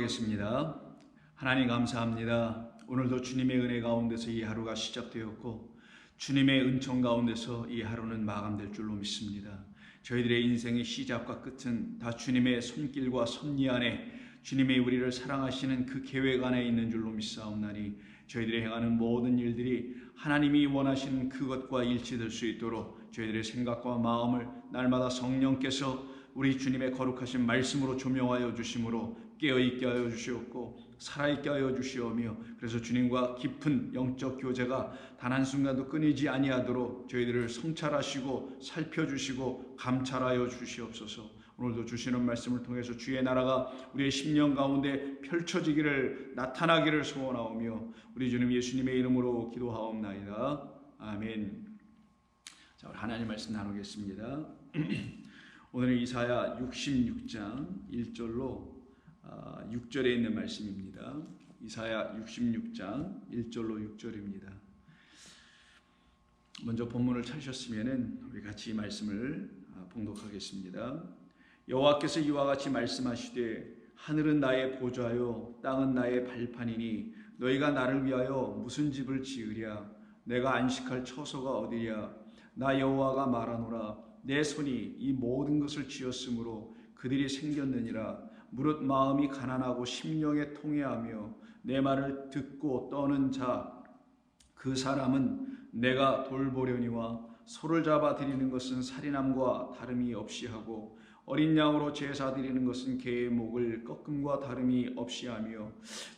기도하겠습니다. 하나님 감사합니다. 오늘도 주님의 은혜 가운데서 이 하루가 시작되었고 주님의 은총 가운데서 이 하루는 마감될 줄로 믿습니다. 저희들의 인생의 시작과 끝은 다 주님의 손길과 섭리 안에 주님의 우리를 사랑하시는 그 계획 안에 있는 줄로 믿사옵나니 저희들이 행하는 모든 일들이 하나님이 원하시는 그것과 일치될 수 있도록 저희들의 생각과 마음을 날마다 성령께서 우리 주님의 거룩하신 말씀으로 조명하여 주심으로 깨어있게 하여 주시옵고 살아있게 하여 주시오며, 그래서 주님과 깊은 영적 교제가 단 한순간도 끊이지 아니하도록 저희들을 성찰하시고 살펴주시고 감찰하여 주시옵소서. 오늘도 주시는 말씀을 통해서 주의 나라가 우리의 심령 가운데 펼쳐지기를 나타나기를 소원하오며 우리 주님 예수님의 이름으로 기도하옵나이다. 아멘. 자, 우리 하나님 말씀 나누겠습니다. 오늘은 이사야 66장 1절로 6절에 있는 말씀입니다. 이사야 66장 1절로 6절입니다. 먼저 본문을 찾으셨으면 우리 같이 이 말씀을 봉독하겠습니다. 여호와께서 이와 같이 말씀하시되 하늘은 나의 보좌요 땅은 나의 발판이니 너희가 나를 위하여 무슨 집을 지으랴? 내가 안식할 처소가 어디랴? 나 여호와가 말하노라. 내 손이 이 모든 것을 지었으므로 그들이 생겼느니라. 무릇 마음이 가난하고 심령에 통회하며 내 말을 듣고 떠는 자 그 사람은 내가 돌보려니와 소를 잡아 드리는 것은 살인함과 다름이 없이 하고 어린 양으로 제사 드리는 것은 개의 목을 꺾음과 다름이 없이 하며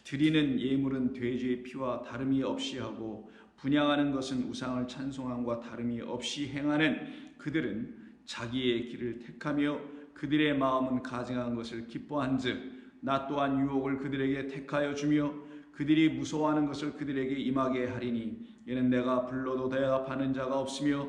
드리는 예물은 돼지의 피와 다름이 없이 하고 분향하는 것은 우상을 찬송함과 다름이 없이 행하는 그들은 자기의 길을 택하며 그들의 마음은 가증한 것을 기뻐한즉 나 또한 유혹을 그들에게 택하여 주며 그들이 무서워하는 것을 그들에게 임하게 하리니 이는 내가 불러도 대답하는 자가 없으며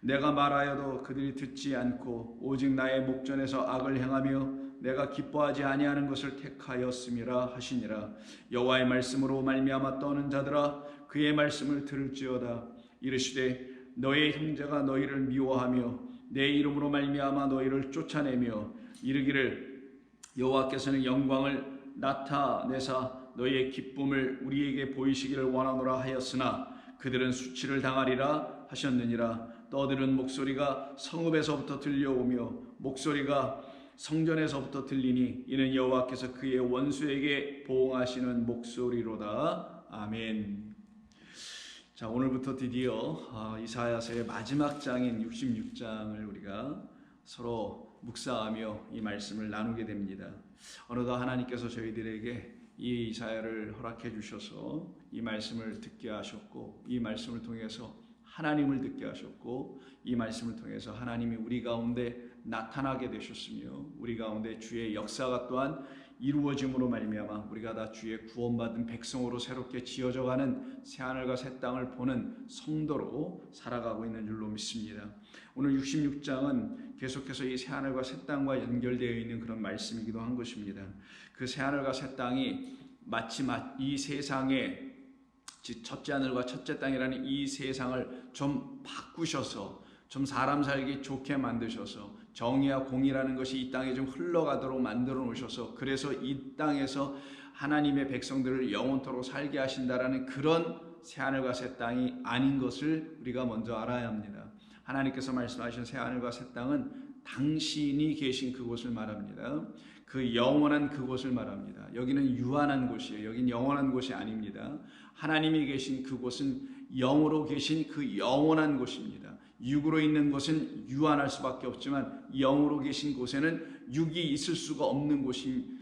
내가 말하여도 그들이 듣지 않고 오직 나의 목전에서 악을 행하며 내가 기뻐하지 아니하는 것을 택하였음이라 하시니라. 여호와의 말씀으로 말미암아 떠는 자들아 그의 말씀을 들을지어다. 이르시되 너의 형제가 너희를 미워하며 내 이름으로 말미암아 너희를 쫓아내며 이르기를 여호와께서는 영광을 나타내사 너희의 기쁨을 우리에게 보이시기를 원하노라 하였으나 그들은 수치를 당하리라 하셨느니라. 떠드는 목소리가 성읍에서부터 들려오며 목소리가 성전에서부터 들리니 이는 여호와께서 그의 원수에게 보응하시는 목소리로다. 아멘. 자, 오늘부터 드디어 이사야서의 마지막 장인 66장을 우리가 서로 묵상하며 이 말씀을 나누게 됩니다. 어느덧 하나님께서 저희들에게 이 이사야를 허락해 주셔서 이 말씀을 듣게 하셨고 이 말씀을 통해서 하나님을 듣게 하셨고 이 말씀을 통해서 하나님이 우리 가운데 나타나게 되셨으며 우리 가운데 주의 역사가 또한 이루어짐으로 말미암아 우리가 다 주의 구원받은 백성으로 새롭게 지어져가는 새하늘과 새 땅을 보는 성도로 살아가고 있는 줄로 믿습니다. 오늘 66장은 계속해서 이 새하늘과 새 땅과 연결되어 있는 그런 말씀이기도 한 것입니다. 그 새하늘과 새 땅이 마치 이 세상에 첫째 하늘과 첫째 땅이라는 이 세상을 좀 바꾸셔서 좀 사람 살기 좋게 만드셔서 정의와 공의라는 것이 이 땅에 좀 흘러가도록 만들어 놓으셔서 그래서 이 땅에서 하나님의 백성들을 영원토록 살게 하신다라는 그런 새하늘과 새 땅이 아닌 것을 우리가 먼저 알아야 합니다. 하나님께서 말씀하신 새하늘과 새 땅은 당신이 계신 그곳을 말합니다. 그 영원한 그곳을 말합니다. 여기는 유한한 곳이에요. 여긴 영원한 곳이 아닙니다. 하나님이 계신 그곳은 영으로 계신 그 영원한 곳입니다. 육으로 있는 곳은 유한할 수밖에 없지만 영으로 계신 곳에는 육이 있을 수가 없는 곳인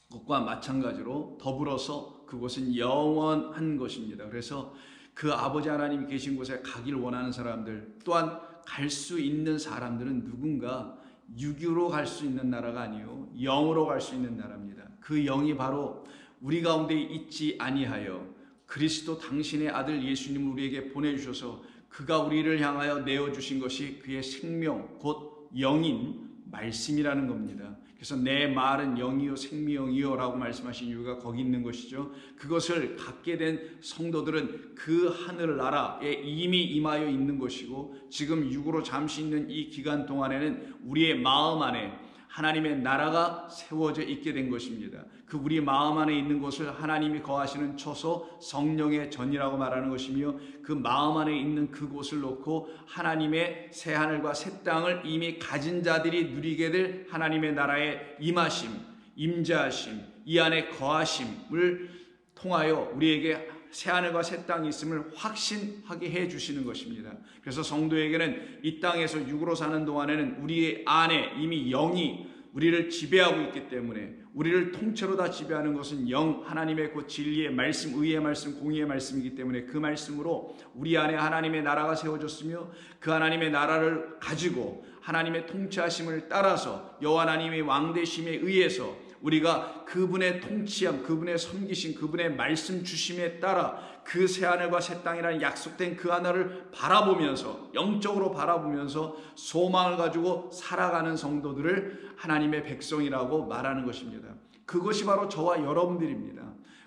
것과 마찬가지로 더불어서 그곳은 영원한 것입니다. 그래서 그 아버지 하나님이 계신 곳에 가길 원하는 사람들 또한 갈 수 있는 사람들은 누군가 육으로 갈 수 있는 나라가 아니요 영으로 갈 수 있는 나라입니다. 그 영이 바로 우리 가운데 있지 아니하여 그리스도 당신의 아들 예수님을 우리에게 보내주셔서 그가 우리를 향하여 내어주신 것이 그의 생명 곧 영인 말씀이라는 겁니다. 그래서 내 말은 영이요 생명이요 라고 말씀하신 이유가 거기 있는 것이죠. 그것을 갖게 된 성도들은 그 하늘나라에 이미 임하여 있는 것이고 지금 육으로 잠시 있는 이 기간 동안에는 우리의 마음 안에 하나님의 나라가 세워져 있게 된 것입니다. 그 우리 마음 안에 있는 것을 하나님이 거하시는 처소 성령의 전이라고 말하는 것이며, 그 마음 안에 있는 그곳을 놓고 하나님의 새 하늘과 새 땅을 이미 가진 자들이 누리게 될 하나님의 나라의 임하심, 임재하심, 이 안에 거하심을 통하여 우리에게 새하늘과 새 땅이 있음을 확신하게 해주시는 것입니다. 그래서 성도에게는 이 땅에서 육으로 사는 동안에는 우리 안에 이미 영이 우리를 지배하고 있기 때문에, 우리를 통째로 다 지배하는 것은 영, 하나님의 그 진리의 말씀, 의의 말씀, 공의의 말씀이기 때문에 그 말씀으로 우리 안에 하나님의 나라가 세워졌으며, 그 하나님의 나라를 가지고 하나님의 통치하심을 따라서 여호와 하나님의 왕되심에 의해서 우리가 그분의 통치함, 그분의 섬기심, 그분의 말씀 주심에 따라 그 새하늘과 새 땅이라는 약속된 그 하나를 바라보면서, 영적으로 바라보면서 소망을 가지고 살아가는 성도들을 하나님의 백성이라고 말하는 것입니다. 그것이 바로 저와 여러분들입니다.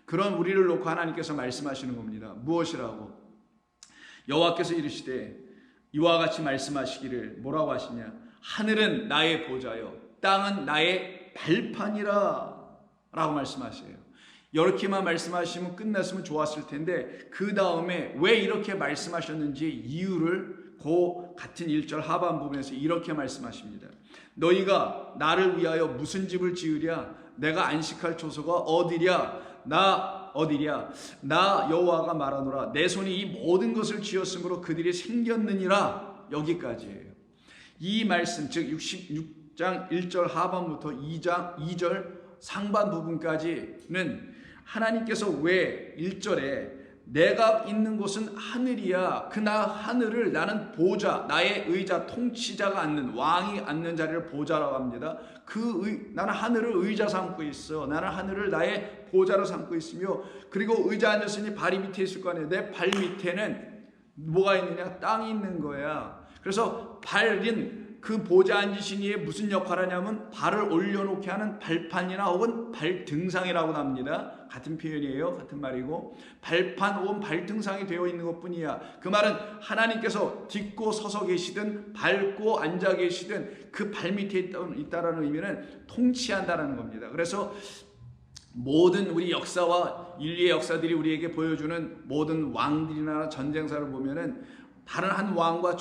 그런 우리를 놓고 하나님께서 말씀하시는 겁니다. 무엇이라고? 여호와께서 이르시되 이와 같이 말씀하시기를 뭐라고 하시냐? 하늘은 나의 보좌요 땅은 나의 발판이라 라고 말씀하세요. 이렇게만 말씀하시면 끝났으면 좋았을 텐데, 그 다음에 왜 이렇게 말씀하셨는지 이유를 그 같은 1절 하반부분에서 이렇게 말씀하십니다. 너희가 나를 위하여 무슨 집을 지으랴? 내가 안식할 초소가 어디랴? 나 여호와가 말하노라. 내 손이 이 모든 것을 지었으므로 그들이 생겼느니라. 여기까지예요. 이 말씀, 즉 66장 1절 하반부터 2절 상반 부분까지는 하나님께서 왜 1절에 내가 있는 곳은 하늘이야, 그나 하늘을 나는 보좌, 나의 의자, 통치자가 앉는, 왕이 앉는 자리를 보좌라고 합니다. 나는 하늘을 의자 삼고 있어. 나는 하늘을 나의 보좌로 삼고 있으며, 그리고 의자 앉았으니 발이 밑에 있을 거 아니에요. 내 발 밑에는 뭐가 있느냐? 땅이 있는 거야. 그래서 발은 그 보좌 앉으신 이에 무슨 역할을 하냐면 발을 올려놓게 하는 발판이나 혹은 발등상이라고 합니다. 같은 표현이에요. 같은 말이고, 발판 혹은 발등상이 되어 있는 것뿐이야. 그 말은 하나님께서 딛고 서서 계시든 밟고 앉아 계시든 그 발 밑에 있다라는 의미는 통치한다라는 겁니다. 그래서 모든 우리 역사와 인류의 역사들이 우리에게 보여주는 모든 왕들이나 전쟁사를 보면은 다른 한 왕과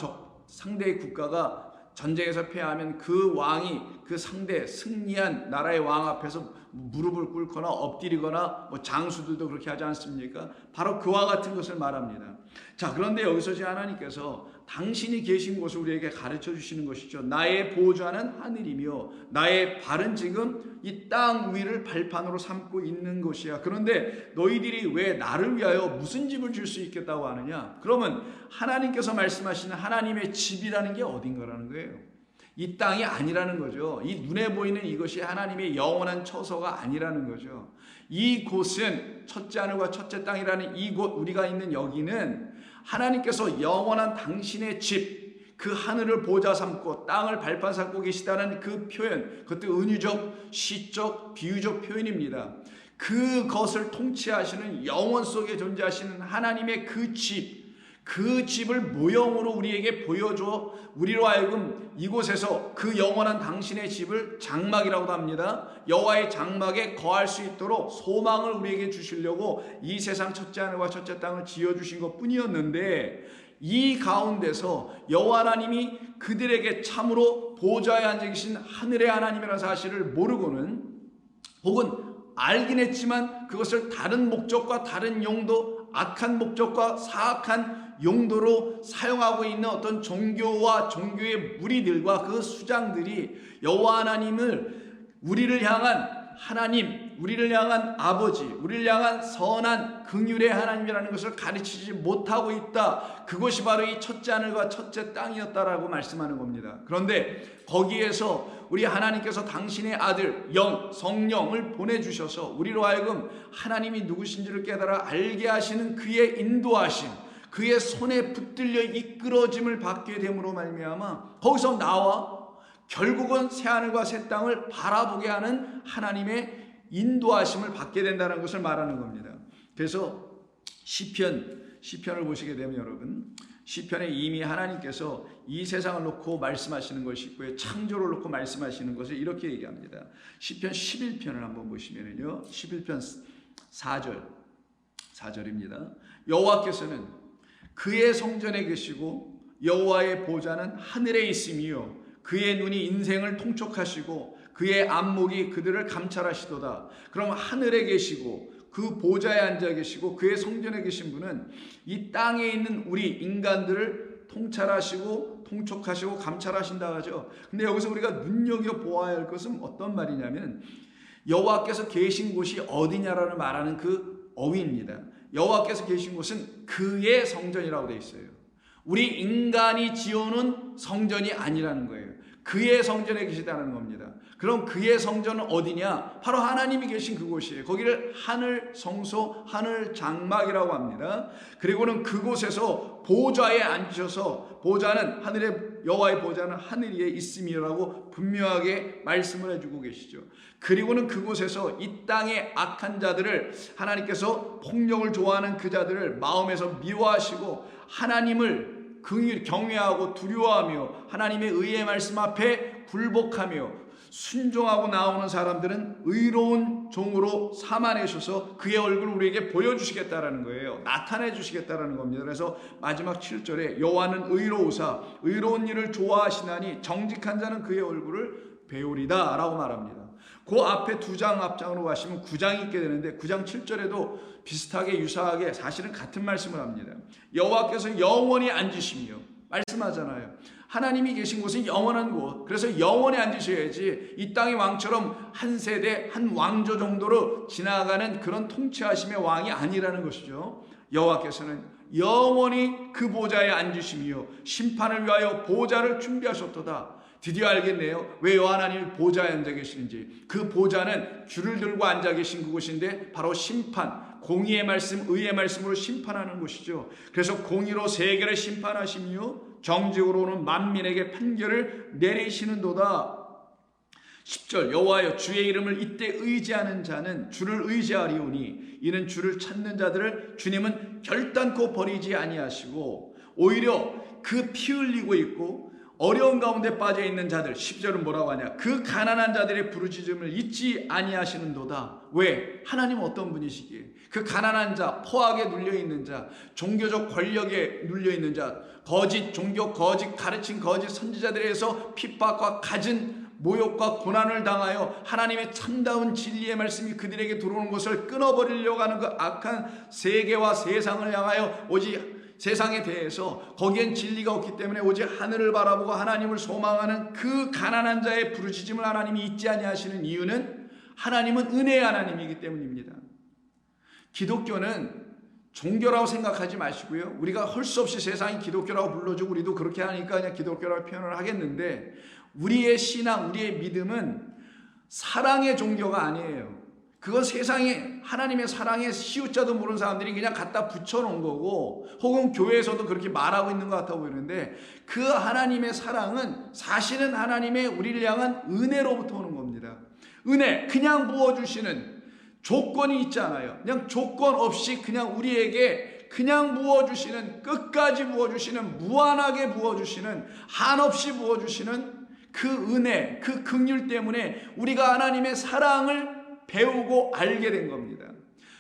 상대의 국가가 전쟁에서 패하면 그 왕이 그 상대 승리한 나라의 왕 앞에서 무릎을 꿇거나 엎드리거나, 장수들도 그렇게 하지 않습니까? 바로 그와 같은 것을 말합니다. 자, 그런데 여기서 하나님께서 당신이 계신 곳을 우리에게 가르쳐 주시는 것이죠. 나의 보좌는 하늘이며 나의 발은 지금 이 땅 위를 발판으로 삼고 있는 것이야. 그런데 너희들이 왜 나를 위하여 무슨 집을 줄 수 있겠다고 하느냐? 그러면 하나님께서 말씀하시는 하나님의 집이라는 게 어딘가라는 거예요. 이 땅이 아니라는 거죠. 이 눈에 보이는 이것이 하나님의 영원한 처소가 아니라는 거죠. 이 곳은 첫째 하늘과 첫째 땅이라는 이곳, 우리가 있는 여기는 하나님께서 영원한 당신의 집, 그 하늘을 보좌 삼고 땅을 발판 삼고 계시다는 그 표현, 그것도 은유적, 시적, 비유적 표현입니다. 그것을 통치하시는 영원 속에 존재하시는 하나님의 그 집, 그 집을 모형으로 우리에게 보여줘 우리로 하여금 이곳에서 그 영원한 당신의 집을 장막이라고도 합니다. 여호와의 장막에 거할 수 있도록 소망을 우리에게 주시려고 이 세상 첫째 하늘과 첫째 땅을 지어주신 것뿐이었는데, 이 가운데서 여호와 하나님이 그들에게 참으로 보좌에 앉아 계신 하늘의 하나님이라는 사실을 모르고는, 혹은 알긴 했지만 그것을 다른 목적과 다른 용도, 악한 목적과 사악한 용도로 사용하고 있는 어떤 종교와 종교의 무리들과 그 수장들이 여호와 하나님을, 우리를 향한 하나님, 우리를 향한 아버지, 우리를 향한 선한 긍휼의 하나님이라는 것을 가르치지 못하고 있다. 그것이 바로 이 첫째 하늘과 첫째 땅이었다라고 말씀하는 겁니다. 그런데 거기에서 우리 하나님께서 당신의 아들 영, 성령을 보내주셔서 우리로 하여금 하나님이 누구신지를 깨달아 알게 하시는 그의 인도하심, 그의 손에 붙들려 이끌어짐을 받게 됨으로 말미암아 거기서 나와 결국은 새하늘과 새 땅을 바라보게 하는 하나님의 인도하심을 받게 된다는 것을 말하는 겁니다. 그래서 시편을 보시게 되면 여러분, 시편에 이미 하나님께서 이 세상을 놓고 말씀하시는 것이 있고요, 창조를 놓고 말씀하시는 것을 이렇게 얘기합니다. 시편 11편을 한번 보시면요, 11편 4절입니다. 여호와께서는 그의 성전에 계시고 여호와의 보좌는 하늘에 있으며 그의 눈이 인생을 통촉하시고 그의 안목이 그들을 감찰하시도다. 그럼 하늘에 계시고 그 보좌에 앉아 계시고 그의 성전에 계신 분은 이 땅에 있는 우리 인간들을 통찰하시고 통촉하시고 감찰하신다 하죠. 근데 여기서 우리가 눈여겨보아야 할 것은 어떤 말이냐면 여호와께서 계신 곳이 어디냐라는 말하는 그 어휘입니다. 여호와께서 계신 곳은 그의 성전이라고 되어 있어요. 우리 인간이 지어놓은 성전이 아니라는 거예요. 그의 성전에 계시다는 겁니다. 그럼 그의 성전은 어디냐? 바로 하나님이 계신 그곳이에요. 거기를 하늘 성소, 하늘 장막이라고 합니다. 그리고는 그곳에서 보좌에 앉으셔서, 보좌는 하늘의 여호와의 보좌는 하늘 위에 있음이라고 분명하게 말씀을 해주고 계시죠. 그리고는 그곳에서 이 땅의 악한 자들을, 하나님께서 폭력을 좋아하는 그 자들을 마음에서 미워하시고 하나님을 경외하고 두려워하며 하나님의 의의 말씀 앞에 굴복하며 순종하고 나오는 사람들은 의로운 종으로 삼아내셔서 그의 얼굴을 우리에게 보여주시겠다라는 거예요. 나타내 주시겠다라는 겁니다. 그래서 마지막 7절에 여호와는 의로우사 의로운 일을 좋아하시나니 정직한 자는 그의 얼굴을 배우리다 라고 말합니다. 그 앞에 2장 앞장으로 가시면 9장이 있게 되는데 9장 7절에도 비슷하게 유사하게 사실은 같은 말씀을 합니다. 여호와께서 영원히 앉으시며, 말씀하잖아요. 하나님이 계신 곳은 영원한 곳, 그래서 영원히 앉으셔야지 이 땅의 왕처럼 한 세대 한 왕조 정도로 지나가는 그런 통치하심의 왕이 아니라는 것이죠. 여호와께서는 영원히 그 보좌에 앉으시며 심판을 위하여 보좌를 준비하셨도다. 드디어 알겠네요. 왜 하나님이 보좌에 앉아 계시는지. 그 보좌는 줄을 들고 앉아 계신 그곳인데 바로 심판, 공의의 말씀, 의의 말씀으로 심판하는 곳이죠. 그래서 공의로 세계를 심판하시며 정직으로는 만민에게 판결을 내리시는도다. 10절 여호와여 주의 이름을 이때 의지하는 자는 주를 의지하리오니 이는 주를 찾는 자들을 주님은 결단코 버리지 아니하시고 오히려 그 피 흘리고 있고 어려운 가운데 빠져 있는 자들, 10절은 뭐라고 하냐? 그 가난한 자들의 부르짖음을 잊지 아니하시는도다. 왜? 하나님은 어떤 분이시기에? 그 가난한 자, 포악에 눌려있는 자, 종교적 권력에 눌려있는 자, 거짓 종교, 거짓 가르친 거짓 선지자들에 의해서 핍박과 갖은 모욕과 고난을 당하여 하나님의 참다운 진리의 말씀이 그들에게 들어오는 것을 끊어버리려고 하는 그 악한 세계와 세상을 향하여 오직 세상에 대해서 거기엔 진리가 없기 때문에 오직 하늘을 바라보고 하나님을 소망하는 그 가난한 자의 부르짖음을 하나님이 잊지 아니하시는 이유는 하나님은 은혜의 하나님이기 때문입니다. 기독교는 종교라고 생각하지 마시고요. 우리가 할 수 없이 세상이 기독교라고 불러주고 우리도 그렇게 하니까 그냥 기독교라고 표현을 하겠는데 우리의 신앙, 우리의 믿음은 사랑의 종교가 아니에요. 그건 세상에 하나님의 사랑에 시우자도 모르는 사람들이 그냥 갖다 붙여놓은 거고 혹은 교회에서도 그렇게 말하고 있는 것 같아 보이는데 그 하나님의 사랑은 사실은 하나님의 우리를 향한 은혜로부터 오는 겁니다. 은혜, 그냥 부어주시는 조건이 있지 않아요. 그냥 조건 없이 그냥 우리에게 그냥 부어주시는, 끝까지 부어주시는, 무한하게 부어주시는, 한없이 부어주시는 그 은혜, 그 긍휼 때문에 우리가 하나님의 사랑을 배우고 알게 된 겁니다.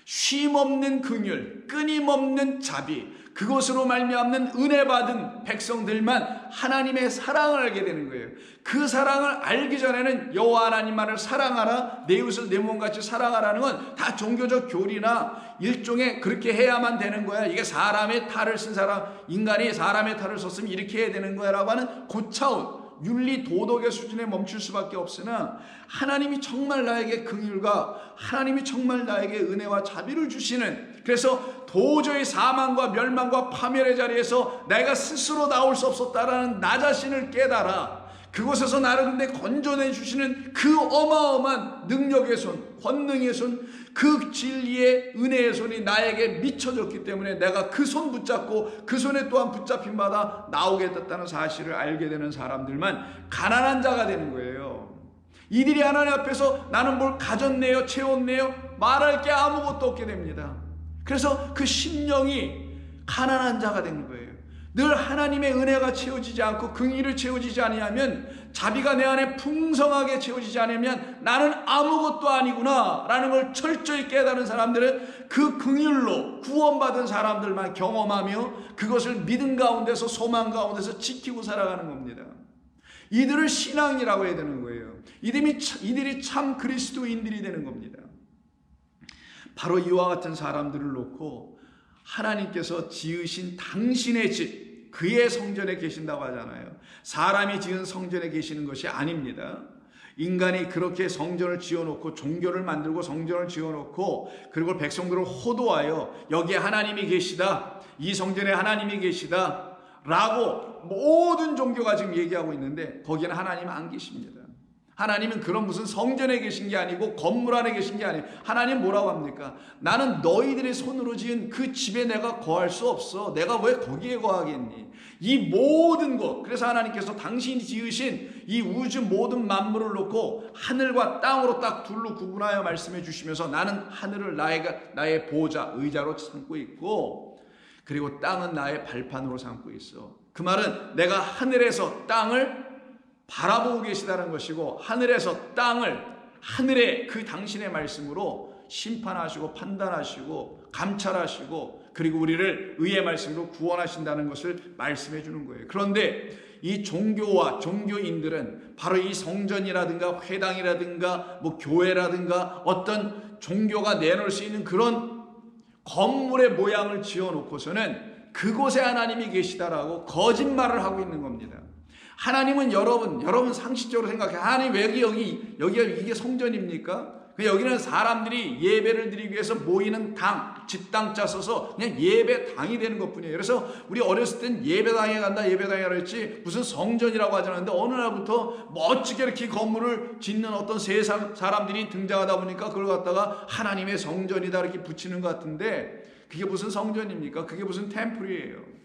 쉼없는 긍휼, 끊임없는 자비, 그것으로 말미암는 은혜 받은 백성들만 하나님의 사랑을 알게 되는 거예요. 그 사랑을 알기 전에는 여호와 하나님만을 사랑하라, 내 이웃을 내 몸같이 사랑하라는 건 다 종교적 교리나 일종의 그렇게 해야만 되는 거야. 이게 사람의 탈을 쓴 사람, 인간이 사람의 탈을 썼으면 이렇게 해야 되는 거야 라고 하는 고차원 윤리 도덕의 수준에 멈출 수밖에 없으나 하나님이 정말 나에게 긍휼과 하나님이 정말 나에게 은혜와 자비를 주시는, 그래서 도저히 사망과 멸망과 파멸의 자리에서 내가 스스로 나올 수 없었다라는 나 자신을 깨달아 그곳에서 나를 근데 건져내 주시는 그 어마어마한 능력의 손, 권능의 손, 그 진리의 은혜의 손이 나에게 미쳐졌기 때문에 내가 그 손 붙잡고 그 손에 또한 붙잡힌 바다 나오게 됐다는 사실을 알게 되는 사람들만 가난한 자가 되는 거예요. 이들이 하나님 앞에서 나는 뭘 가졌네요, 채웠네요, 말할 게 아무것도 없게 됩니다. 그래서 그 심령이 가난한 자가 되는 거예요. 늘 하나님의 은혜가 채워지지 않고 긍휼이 채워지지 아니하면, 자비가 내 안에 풍성하게 채워지지 않으면 나는 아무것도 아니구나 라는 걸 철저히 깨달은 사람들은 그 긍휼로 구원받은 사람들만 경험하며 그것을 믿음 가운데서, 소망 가운데서 지키고 살아가는 겁니다. 이들을 신앙이라고 해야 되는 거예요. 이들이 참 그리스도인들이 되는 겁니다. 바로 이와 같은 사람들을 놓고 하나님께서 지으신 당신의 집, 그의 성전에 계신다고 하잖아요. 사람이 지은 성전에 계시는 것이 아닙니다. 인간이 그렇게 성전을 지어놓고, 종교를 만들고 성전을 지어놓고, 그리고 백성들을 호도하여 여기에 하나님이 계시다, 이 성전에 하나님이 계시다 라고 모든 종교가 지금 얘기하고 있는데, 거기는 하나님은 안 계십니다. 하나님은 그런 무슨 성전에 계신 게 아니고 건물 안에 계신 게 아니에요. 하나님 뭐라고 합니까? 나는 너희들의 손으로 지은 그 집에 내가 거할 수 없어. 내가 왜 거기에 거하겠니? 이 모든 것, 그래서 하나님께서 당신이 지으신 이 우주 모든 만물을 놓고 하늘과 땅으로 딱 둘로 구분하여 말씀해 주시면서, 나는 하늘을 나의 보좌, 의자로 삼고 있고, 그리고 땅은 나의 발판으로 삼고 있어. 그 말은 내가 하늘에서 땅을 바라보고 계시다는 것이고, 하늘에서 땅을, 하늘의 그 당신의 말씀으로 심판하시고 판단하시고 감찰하시고, 그리고 우리를 의의 말씀으로 구원하신다는 것을 말씀해 주는 거예요. 그런데 이 종교와 종교인들은 바로 이 성전이라든가 회당이라든가 뭐 교회라든가 어떤 종교가 내놓을 수 있는 그런 건물의 모양을 지어놓고서는 그곳에 하나님이 계시다라고 거짓말을 하고 있는 겁니다. 하나님은 여러분 상식적으로 생각해요. 하나님 왜 여기가 이게 성전입니까? 여기는 사람들이 예배를 드리기 위해서 모이는 당, 집당 짜서서 그냥 예배당이 되는 것뿐이에요. 그래서 우리 어렸을 땐 예배당에 간다, 예배당에 가라 했지 무슨 성전이라고 하지 않았는데, 어느 날부터 멋지게 이렇게 건물을 짓는 어떤 세 사람들이 등장하다 보니까 그걸 갖다가 하나님의 성전이다 이렇게 붙이는 것 같은데, 그게 무슨 성전입니까? 그게 무슨 템플이에요.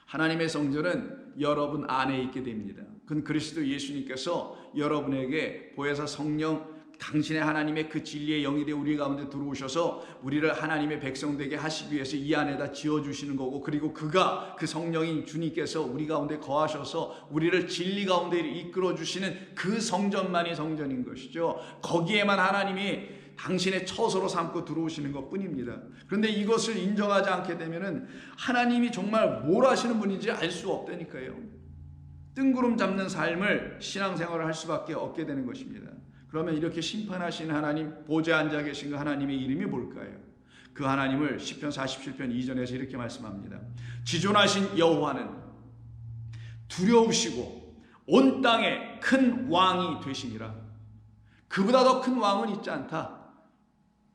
하나님의 성전은 여러분 안에 있게 됩니다. 그건 그리스도 예수님께서 여러분에게 보혜사 성령, 당신의 하나님의 그 진리의 영이 되어 우리 가운데 들어오셔서 우리를 하나님의 백성 되게 하시기 위해서 이 안에다 지어주시는 거고, 그리고 그 성령인 주님께서 우리 가운데 거하셔서 우리를 진리 가운데 이끌어 주시는 그 성전만이 성전인 것이죠. 거기에만 하나님이 당신의 처소로 삼고 들어오시는 것 뿐입니다. 그런데 이것을 인정하지 않게 되면은 하나님이 정말 뭘 하시는 분인지 알 수 없다니까요. 뜬구름 잡는 삶을, 신앙생활을 할 수밖에 없게 되는 것입니다. 그러면 이렇게 심판하신 하나님, 보좌에 앉아 계신 그 하나님의 이름이 뭘까요? 그 하나님을 시편 47편 2절에서 이렇게 말씀합니다. 지존하신 여호와는 두려우시고 온 땅에 큰 왕이 되시니라. 그보다 더 큰 왕은 있지 않다,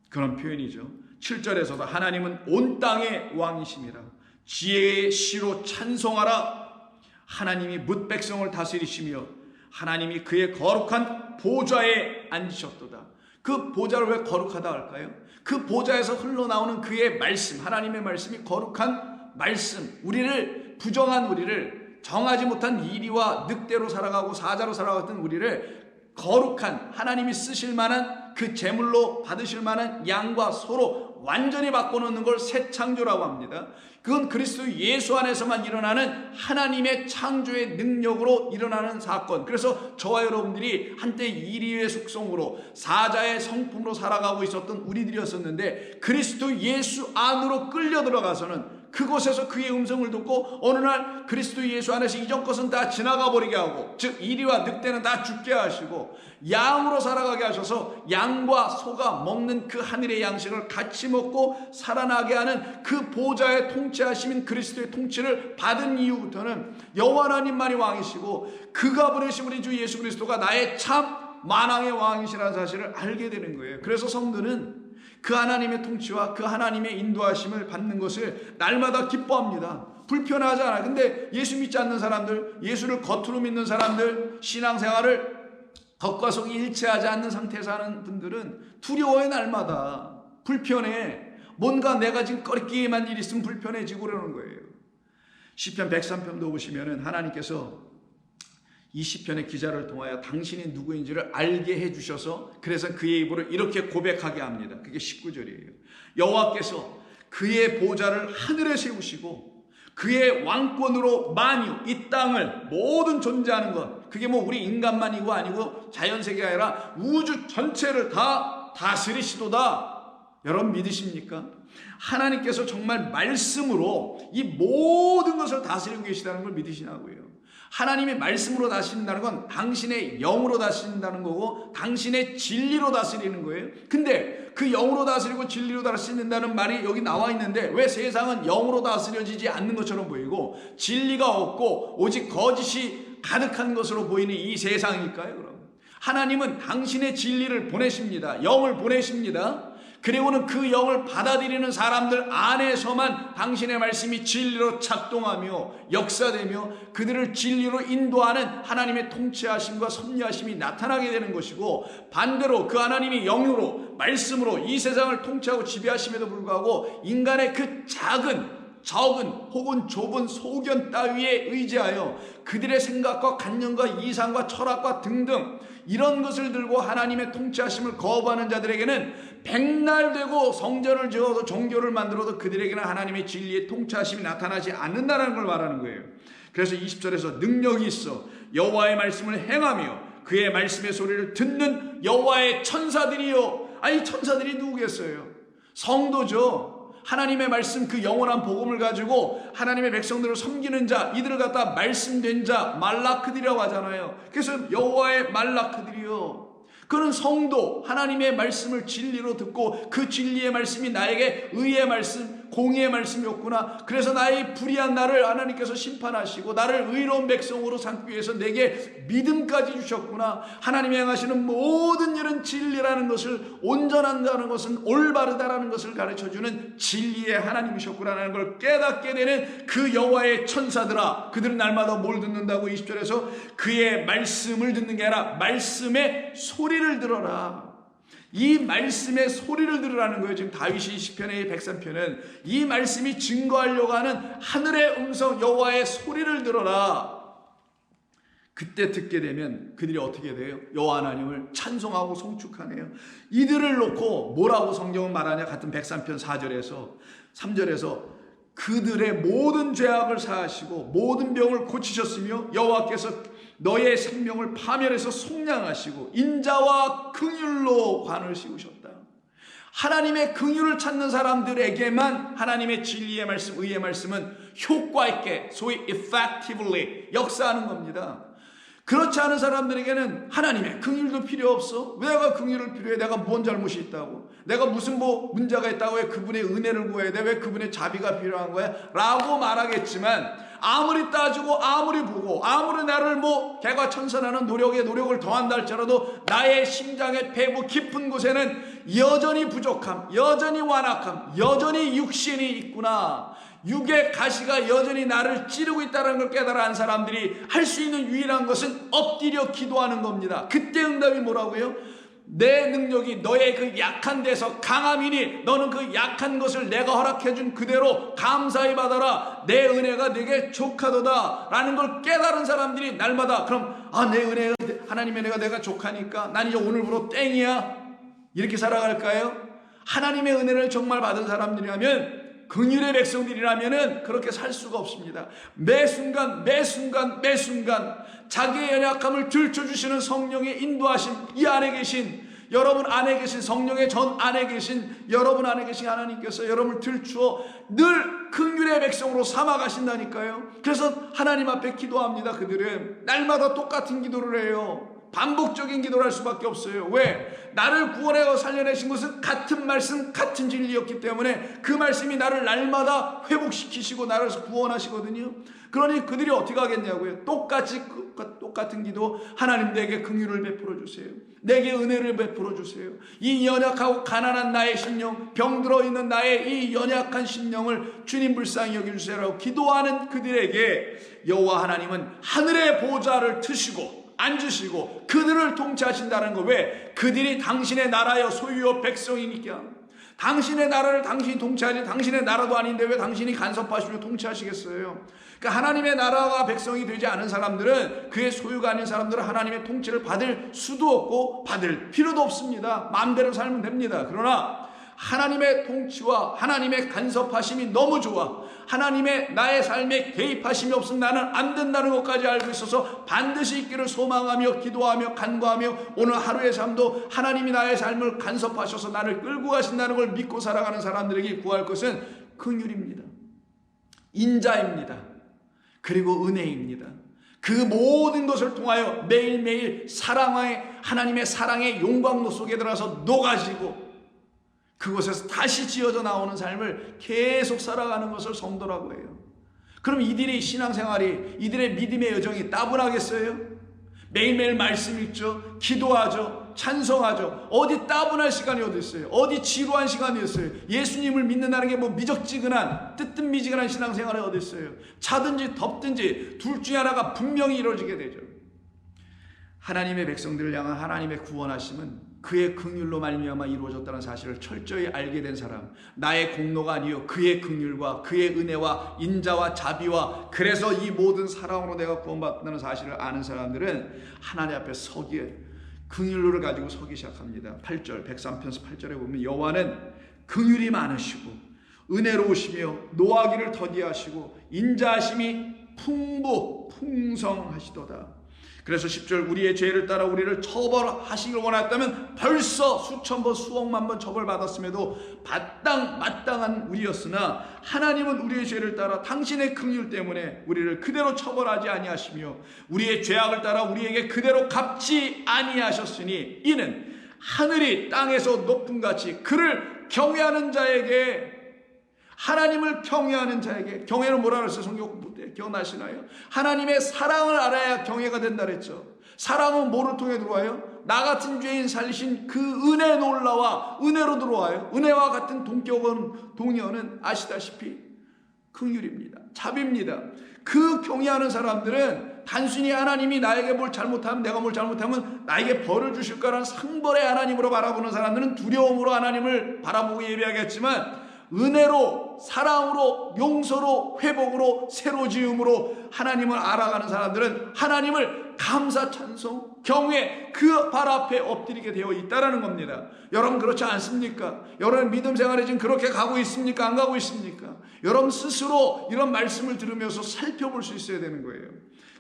그런 표현이죠. 7절에서도 하나님은 온 땅의 왕이심이라. 지혜의 시로 찬송하라. 하나님이 뭇 백성을 다스리시며 하나님이 그의 거룩한 보좌에 앉으셨도다. 그 보좌를 왜 거룩하다 할까요? 그 보좌에서 흘러나오는 그의 말씀, 하나님의 말씀이 거룩한 말씀, 부정한 우리를, 정하지 못한 이리와 늑대로 살아가고 사자로 살아갔던 우리를 거룩한, 하나님이 쓰실 만한 그 제물로 받으실 만한 양과 소로 완전히 바꿔놓는 걸 새 창조라고 합니다. 그건 그리스도 예수 안에서만 일어나는 하나님의 창조의 능력으로 일어나는 사건. 그래서 저와 여러분들이 한때 이리의 숙성으로 사자의 성품으로 살아가고 있었던 우리들이었었는데, 그리스도 예수 안으로 끌려 들어가서는 그곳에서 그의 음성을 듣고 어느 날 그리스도 예수 안에서 이전 것은 다 지나가 버리게 하고, 즉 이리와 늑대는 다 죽게 하시고 양으로 살아가게 하셔서 양과 소가 먹는 그 하늘의 양식을 같이 먹고 살아나게 하는 그 보좌의 통치하심인 그리스도의 통치를 받은 이후부터는 여호와 하나님만이 왕이시고 그가 보내신 우리 주 예수 그리스도가 나의 참 만왕의 왕이시라는 사실을 알게 되는 거예요. 그래서 성도는 그 하나님의 통치와 그 하나님의 인도하심을 받는 것을 날마다 기뻐합니다. 불편하지 않아요. 근데 예수 믿지 않는 사람들, 예수를 겉으로 믿는 사람들, 신앙생활을 겉과 속이 일치하지 않는 상태에서 하는 분들은 두려워해. 날마다 불편해. 뭔가 내가 지금 꺼리끼만 일이 있으면 불편해지고 그러는 거예요. 시편 103편도 보시면은 하나님께서 이 시편의 기자를 통하여 당신이 누구인지를 알게 해주셔서 그래서 그의 입으로 이렇게 고백하게 합니다. 그게 19절이에요. 여호와께서 그의 보좌를 하늘에 세우시고 그의 왕권으로 만유, 이 땅을 모든 존재하는 것, 그게 뭐 우리 인간만이고 아니고 자연세계가 아니라 우주 전체를 다 다스리시도다. 여러분 믿으십니까? 하나님께서 정말 말씀으로 이 모든 것을 다스리고 계시다는 걸 믿으시냐고요. 하나님의 말씀으로 다스린다는 건 당신의 영으로 다스린다는 거고 당신의 진리로 다스리는 거예요. 근데 그 영으로 다스리고 진리로 다스린다는 말이 여기 나와 있는데 왜 세상은 영으로 다스려지지 않는 것처럼 보이고 진리가 없고 오직 거짓이 가득한 것으로 보이는 이 세상일까요? 그럼 하나님은 당신의 진리를 보내십니다. 영을 보내십니다. 그리고는 그 영을 받아들이는 사람들 안에서만 당신의 말씀이 진리로 작동하며 역사되며 그들을 진리로 인도하는 하나님의 통치하심과 섭리하심이 나타나게 되는 것이고, 반대로 그 하나님이 영으로 말씀으로 이 세상을 통치하고 지배하심에도 불구하고 인간의 그 적은 혹은 좁은 소견 따위에 의지하여 그들의 생각과 관념과 이상과 철학과 등등 이런 것을 들고 하나님의 통치하심을 거부하는 자들에게는 백날 되고 성전을 지어도 종교를 만들어도 그들에게는 하나님의 진리의 통치하심이 나타나지 않는다는 걸 말하는 거예요. 그래서 20절에서 능력이 있어 여호와의 말씀을 행하며 그의 말씀의 소리를 듣는 여호와의 천사들이요. 아니 천사들이 누구겠어요? 성도죠. 하나님의 말씀 그 영원한 복음을 가지고 하나님의 백성들을 섬기는 자, 이들을 갖다 말씀된 자, 말라크들이라고 하잖아요. 그래서 여호와의 말라크들이요. 그는 성도, 하나님의 말씀을 진리로 듣고 그 진리의 말씀이 나에게 의의 말씀, 공의의 말씀이었구나. 그래서 나의 불의한 나를 하나님께서 심판하시고 나를 의로운 백성으로 삼기 위해서 내게 믿음까지 주셨구나. 하나님이 행하시는 모든 일은 진리라는 것을, 온전한다는 것은 올바르다라는 것을 가르쳐주는 진리의 하나님이셨구나라는 걸 깨닫게 되는 그 여호와의 천사들아, 그들은 날마다 뭘 듣는다고 20절에서 그의 말씀을 듣는 게 아니라 말씀의 소리를 들어라. 이 말씀의 소리를 들으라는 거예요. 지금 다윗이 시편의 103편은 이 말씀이 증거하려고 하는 하늘의 음성, 여호와의 소리를 들어라. 그때 듣게 되면 그들이 어떻게 돼요? 여호와 하나님을 찬송하고 송축하네요. 이들을 놓고 뭐라고 성경은 말하냐? 같은 103편 4절에서 3절에서 그들의 모든 죄악을 사하시고 모든 병을 고치셨으며 여호와께서 너의 생명을 파멸해서 속량하시고 인자와 긍휼로 관을 씌우셨다. 하나님의 긍휼을 찾는 사람들에게만 하나님의 진리의 말씀, 의의 말씀은 효과 있게, 소위 effectively 역사하는 겁니다. 그렇지 않은 사람들에게는 하나님의 긍휼도 필요 없어. 왜 내가 긍휼을 필요해? 내가 뭔 잘못이 있다고? 내가 무슨 문제가 있다고? 왜 그분의 은혜를 구해야 돼? 왜 그분의 자비가 필요한 거야? 라고 말하겠지만 아무리 따지고 아무리 보고 아무리 나를 개과천선하는 노력을 더한다 할지라도 나의 심장의 배부 깊은 곳에는 여전히 부족함, 여전히 완악함, 여전히 육신이 있구나. 육의 가시가 여전히 나를 찌르고 있다는 걸 깨달아 한 사람들이 할 수 있는 유일한 것은 엎드려 기도하는 겁니다. 그때 응답이 뭐라고요? 내 능력이 너의 그 약한 데서 강함이니 너는 그 약한 것을 내가 허락해준 그대로 감사히 받아라. 내 은혜가 내게 족하도다 라는 걸 깨달은 사람들이 날마다 그럼 내 은혜가, 하나님의 은혜가 내가 족하니까 난 이제 오늘부로 땡이야 이렇게 살아갈까요? 하나님의 은혜를 정말 받은 사람들이라면, 긍휼의 백성들이라면 그렇게 살 수가 없습니다. 매 순간 자기의 연약함을 들춰주시는 성령의 인도하심, 이 안에 계신 여러분 안에 계신 성령의 전 안에 계신 여러분 안에 계신 하나님께서 여러분을 들추어 늘 긍휼의 백성으로 삼아가신다니까요. 그래서 하나님 앞에 기도합니다. 그들은 날마다 똑같은 기도를 해요. 반복적인 기도를 할 수밖에 없어요. 왜? 나를 구원하고 살려내신 것은 같은 말씀, 같은 진리였기 때문에 그 말씀이 나를 날마다 회복시키시고 나를 구원하시거든요. 그러니 그들이 어떻게 하겠냐고요? 똑같은 기도. 하나님 내게 긍휼을 베풀어 주세요. 내게 은혜를 베풀어 주세요. 이 연약하고 가난한 나의 심령, 병들어 있는 나의 이 연약한 심령을 주님 불쌍히 여겨주세요라고 기도하는 그들에게 여호와 하나님은 하늘의 보좌를 트시고 앉으시고 그들을 통치하신다는 거. 왜? 그들이 당신의 나라여 소유여 백성이니까. 당신의 나라를 당신이 통치하지 당신의 나라도 아닌데 왜 당신이 간섭하시며 통치하시겠어요? 그러니까 하나님의 나라가 백성이 되지 않은 사람들은, 그의 소유가 아닌 사람들은 하나님의 통치를 받을 수도 없고 받을 필요도 없습니다. 마음대로 살면 됩니다. 그러나 하나님의 통치와 하나님의 간섭하심이 너무 좋아, 하나님의 나의 삶에 개입하심이 없으면 나는 안 된다는 것까지 알고 있어서 반드시 있기를 소망하며 기도하며 간구하며 오늘 하루의 삶도 하나님이 나의 삶을 간섭하셔서 나를 끌고 가신다는 걸 믿고 살아가는 사람들에게 구할 것은 긍휼입니다. 인자입니다. 그리고 은혜입니다. 그 모든 것을 통하여 매일매일 하나님의 사랑의 용광로 속에 들어가서 녹아지고 그곳에서 다시 지어져 나오는 삶을 계속 살아가는 것을 성도라고 해요. 그럼 이들의 신앙생활이, 이들의 믿음의 여정이 따분하겠어요? 매일매일 말씀 읽죠, 기도하죠, 찬송하죠. 어디 따분할 시간이 어디 있어요? 어디 지루한 시간이 있어요? 예수님을 믿는다는 게 뭐 미적지근한 뜨뜻미지근한 신앙생활이 어디 있어요? 차든지 덥든지 둘 중에 하나가 분명히 이루어지게 되죠. 하나님의 백성들을 향한 하나님의 구원하심은 그의 긍휼로 말미암아 이루어졌다는 사실을 철저히 알게 된 사람, 나의 공로가 아니요 그의 긍휼과 그의 은혜와 인자와 자비와 그래서 이 모든 사랑으로 내가 구원받는다는 사실을 아는 사람들은 하나님 앞에 서기에 긍휼로를 가지고 서기 시작합니다. 8절 103편서 8절에 보면 여호와는 긍휼이 많으시고 은혜로우시며 노하기를 더디하시고 인자하심이 풍성하시도다. 그래서 10절 우리의 죄를 따라 우리를 처벌하시길 원했다면 벌써 수천 번 수억만 번 처벌받았음에도 마땅한 우리였으나 하나님은 우리의 죄를 따라 당신의 긍휼 때문에 우리를 그대로 처벌하지 아니하시며 우리의 죄악을 따라 우리에게 그대로 갚지 아니하셨으니 이는 하늘이 땅에서 높음같이 그를 경외하는 자에게 하나님을 경외하는 자에게 경외는 뭐라 그랬어요? 성경 공부 때 기억나시나요? 하나님의 사랑을 알아야 경외가 된다 그랬죠. 사랑은 뭐를 통해 들어와요? 나 같은 죄인 살리신 그 은혜 놀라와 은혜로 들어와요. 은혜와 같은 동의어는 아시다시피 긍휼입니다. 자비입니다. 그 경외하는 사람들은 단순히 하나님이 나에게 뭘 잘못하면 내가 뭘 잘못하면 나에게 벌을 주실 거라는 상벌의 하나님으로 바라보는 사람들은 두려움으로 하나님을 바라보고 예배하겠지만 은혜로 사랑으로 용서로 회복으로 새로 지음으로 하나님을 알아가는 사람들은 하나님을 감사 찬송 경외 그 발 앞에 엎드리게 되어 있다라는 겁니다. 여러분 그렇지 않습니까? 여러분 믿음 생활에 지금 그렇게 가고 있습니까? 안 가고 있습니까? 여러분 스스로 이런 말씀을 들으면서 살펴볼 수 있어야 되는 거예요.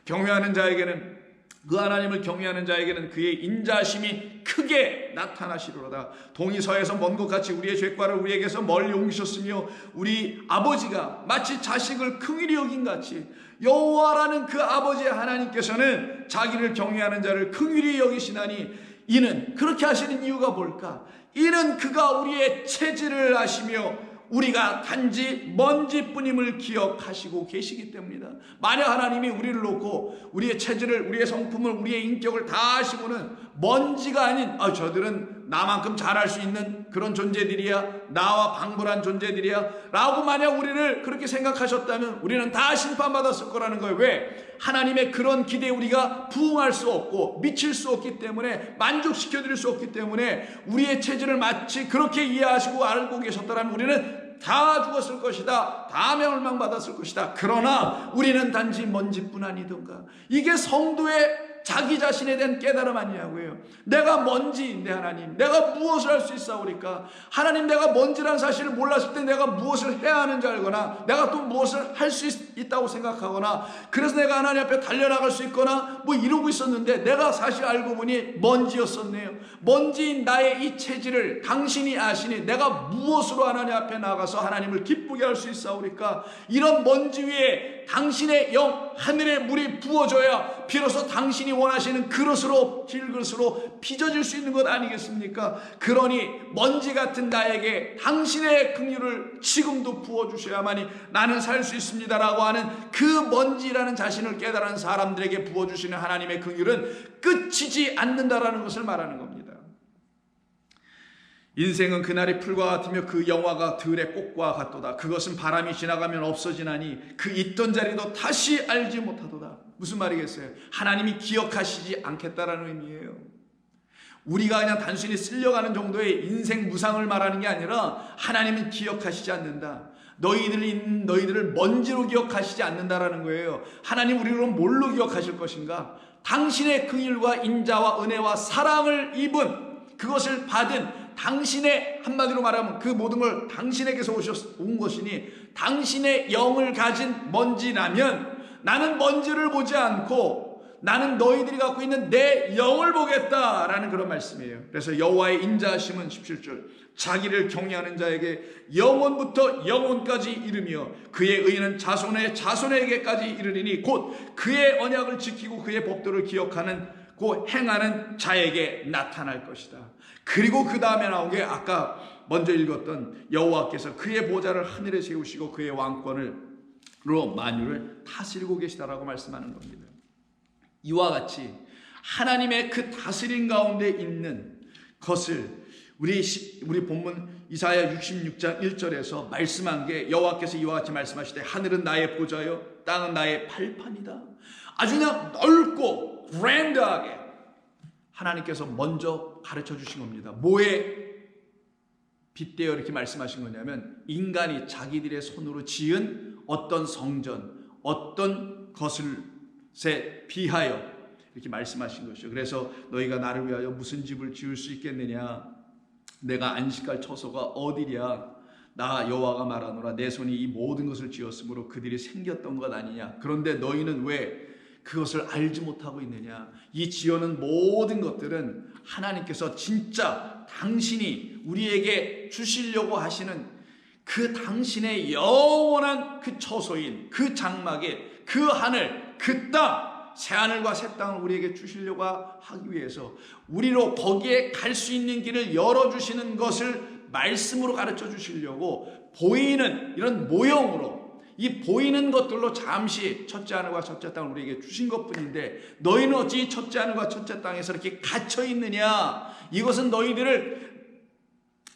경외하는 자에게는 그 하나님을 경외하는 자에게는 그의 인자심이 크게 나타나시리로다. 동이 서에서 먼 것 같이 우리의 죄과를 우리에게서 멀리 옮기셨으며 우리 아버지가 마치 자식을 긍휼히 여긴 같이 여호와라는 그 아버지 하나님께서는 자기를 경외하는 자를 긍휼히 여기시나니 이는 그렇게 하시는 이유가 뭘까? 이는 그가 우리의 체질을 아시며 우리가 단지 먼지뿐임을 기억하시고 계시기 때문이다. 만약 하나님이 우리를 놓고 우리의 체질을 우리의 성품을 우리의 인격을 다 아시고는 먼지가 아닌 저들은 나만큼 잘할 수 있는 그런 존재들이야 나와 방불한 존재들이야 라고 만약 우리를 그렇게 생각하셨다면 우리는 다 심판받았을 거라는 거예요. 왜? 하나님의 그런 기대에 우리가 부응할 수 없고 미칠 수 없기 때문에 만족시켜드릴 수 없기 때문에 우리의 체질을 마치 그렇게 이해하시고 알고 계셨다면 우리는 다 죽었을 것이다. 다 멸망받았을 것이다. 그러나 우리는 단지 먼지뿐 아니던가. 이게 성도의 자기 자신에 대한 깨달음 아니냐고요. 내가 먼지인데 하나님 내가 무엇을 할 수 있사오리까? 하나님 내가 먼지라는 사실을 몰랐을 때 내가 무엇을 해야 하는지 알거나 내가 또 무엇을 할 수 있다고 생각하거나 그래서 내가 하나님 앞에 달려나갈 수 있거나 뭐 이러고 있었는데 내가 사실 알고 보니 먼지였었네요. 먼지인 나의 이 체질을 당신이 아시니 내가 무엇으로 하나님 앞에 나가서 하나님을 기쁘게 할 수 있사오리까? 이런 먼지 위에 당신의 영 하늘의 물이 부어져야 비로소 당신이 원하시는 그릇으로 질그릇으로 빚어질 수 있는 것 아니겠습니까? 그러니 먼지 같은 나에게 당신의 긍휼을 지금도 부어주셔야만이 나는 살 수 있습니다라고 하는 그 먼지라는 자신을 깨달은 사람들에게 부어주시는 하나님의 긍휼은 끝이지 않는다라는 것을 말하는 겁니다. 인생은 그날의 풀과 같으며 그 영화가 들의 꽃과 같도다. 그것은 바람이 지나가면 없어지나니 그 있던 자리도 다시 알지 못하도다. 무슨 말이겠어요? 하나님이 기억하시지 않겠다라는 의미예요. 우리가 그냥 단순히 쓸려가는 정도의 인생 무상을 말하는 게 아니라 하나님은 기억하시지 않는다. 너희들을 먼지로 기억하시지 않는다라는 거예요. 하나님 우리를 뭘로 기억하실 것인가? 당신의 긍휼과 인자와 은혜와 사랑을 입은 그것을 받은 당신의, 한마디로 말하면 그 모든 걸 당신에게서 온 것이니 당신의 영을 가진 먼지라면 나는 먼지를 보지 않고 나는 너희들이 갖고 있는 내 영을 보겠다라는 그런 말씀이에요. 그래서 여호와의 인자하심은 17절 자기를 경외하는 자에게 영원부터 영원까지 이르며 그의 의는 자손의 자손에게까지 이르리니 곧 그의 언약을 지키고 그의 법도를 기억하는 그 행하는 자에게 나타날 것이다. 그리고 그 다음에 나온 게 아까 먼저 읽었던 여호와께서 그의 보좌를 하늘에 세우시고 그의 왕권으로 만유를 다스리고 계시다라고 말씀하는 겁니다. 이와 같이 하나님의 그 다스림 가운데 있는 것을 우리 본문 이사야 66장 1절에서 말씀한 게 여호와께서 이와 같이 말씀하시되 하늘은 나의 보좌요 땅은 나의 발판이다. 아주 그냥 넓고 그랜드하게 하나님께서 먼저 가르쳐 주신 겁니다. 뭐에 빗대어 이렇게 말씀하신 거냐면 인간이 자기들의 손으로 지은 어떤 성전, 어떤 것에 비하여 이렇게 말씀하신 것이죠. 그래서 너희가 나를 위하여 무슨 집을 지을 수 있겠느냐? 내가 안식할 처소가 어디랴? 나 여호와가 말하노라 내 손이 이 모든 것을 지었으므로 그들이 생겼던 것 아니냐? 그런데 너희는 왜 그것을 알지 못하고 있느냐? 이 지어놓은 모든 것들은 하나님께서 진짜 당신이 우리에게 주시려고 하시는 그 당신의 영원한 그 처소인 그 장막에 그 하늘, 그 땅, 새하늘과 새 땅을 우리에게 주시려고 하기 위해서 우리로 거기에 갈 수 있는 길을 열어주시는 것을 말씀으로 가르쳐 주시려고 보이는 이런 모형으로 이 보이는 것들로 잠시 첫째 하늘과 첫째 땅을 우리에게 주신 것뿐인데 너희는 어찌 첫째 하늘과 첫째 땅에서 이렇게 갇혀 있느냐? 이것은 너희들을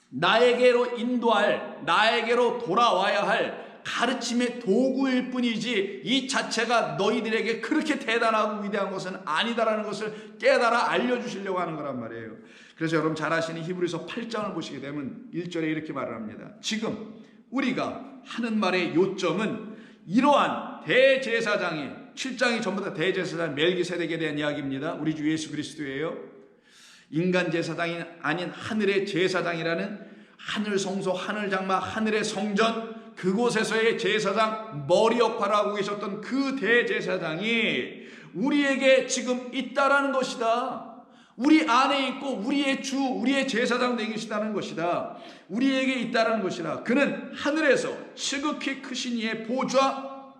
나에게로 인도할, 나에게로 돌아와야 할 가르침의 도구일 뿐이지 이 자체가 너희들에게 그렇게 대단하고 위대한 것은 아니다라는 것을 깨달아 알려주시려고 하는 거란 말이에요. 그래서 여러분 잘 아시는 히브리서 8장을 보시게 되면 1절에 이렇게 말을 합니다. 지금 우리가 하는 말의 요점은 이러한 대제사장이 7장이 전부 다 대제사장 멜기세덱에 대한 이야기입니다. 우리 주 예수 그리스도예요. 인간 제사장이 아닌 하늘의 제사장이라는 하늘 성소, 하늘 장막, 하늘의 성전 그곳에서의 제사장 머리 역할을 하고 계셨던 그 대제사장이 우리에게 지금 있다라는 것이다. 우리 안에 있고 우리의 주, 우리의 제사장 되시다는 것이다. 우리에게 있다라는 것이다. 그는 하늘에서 지극히 크신 이의 보좌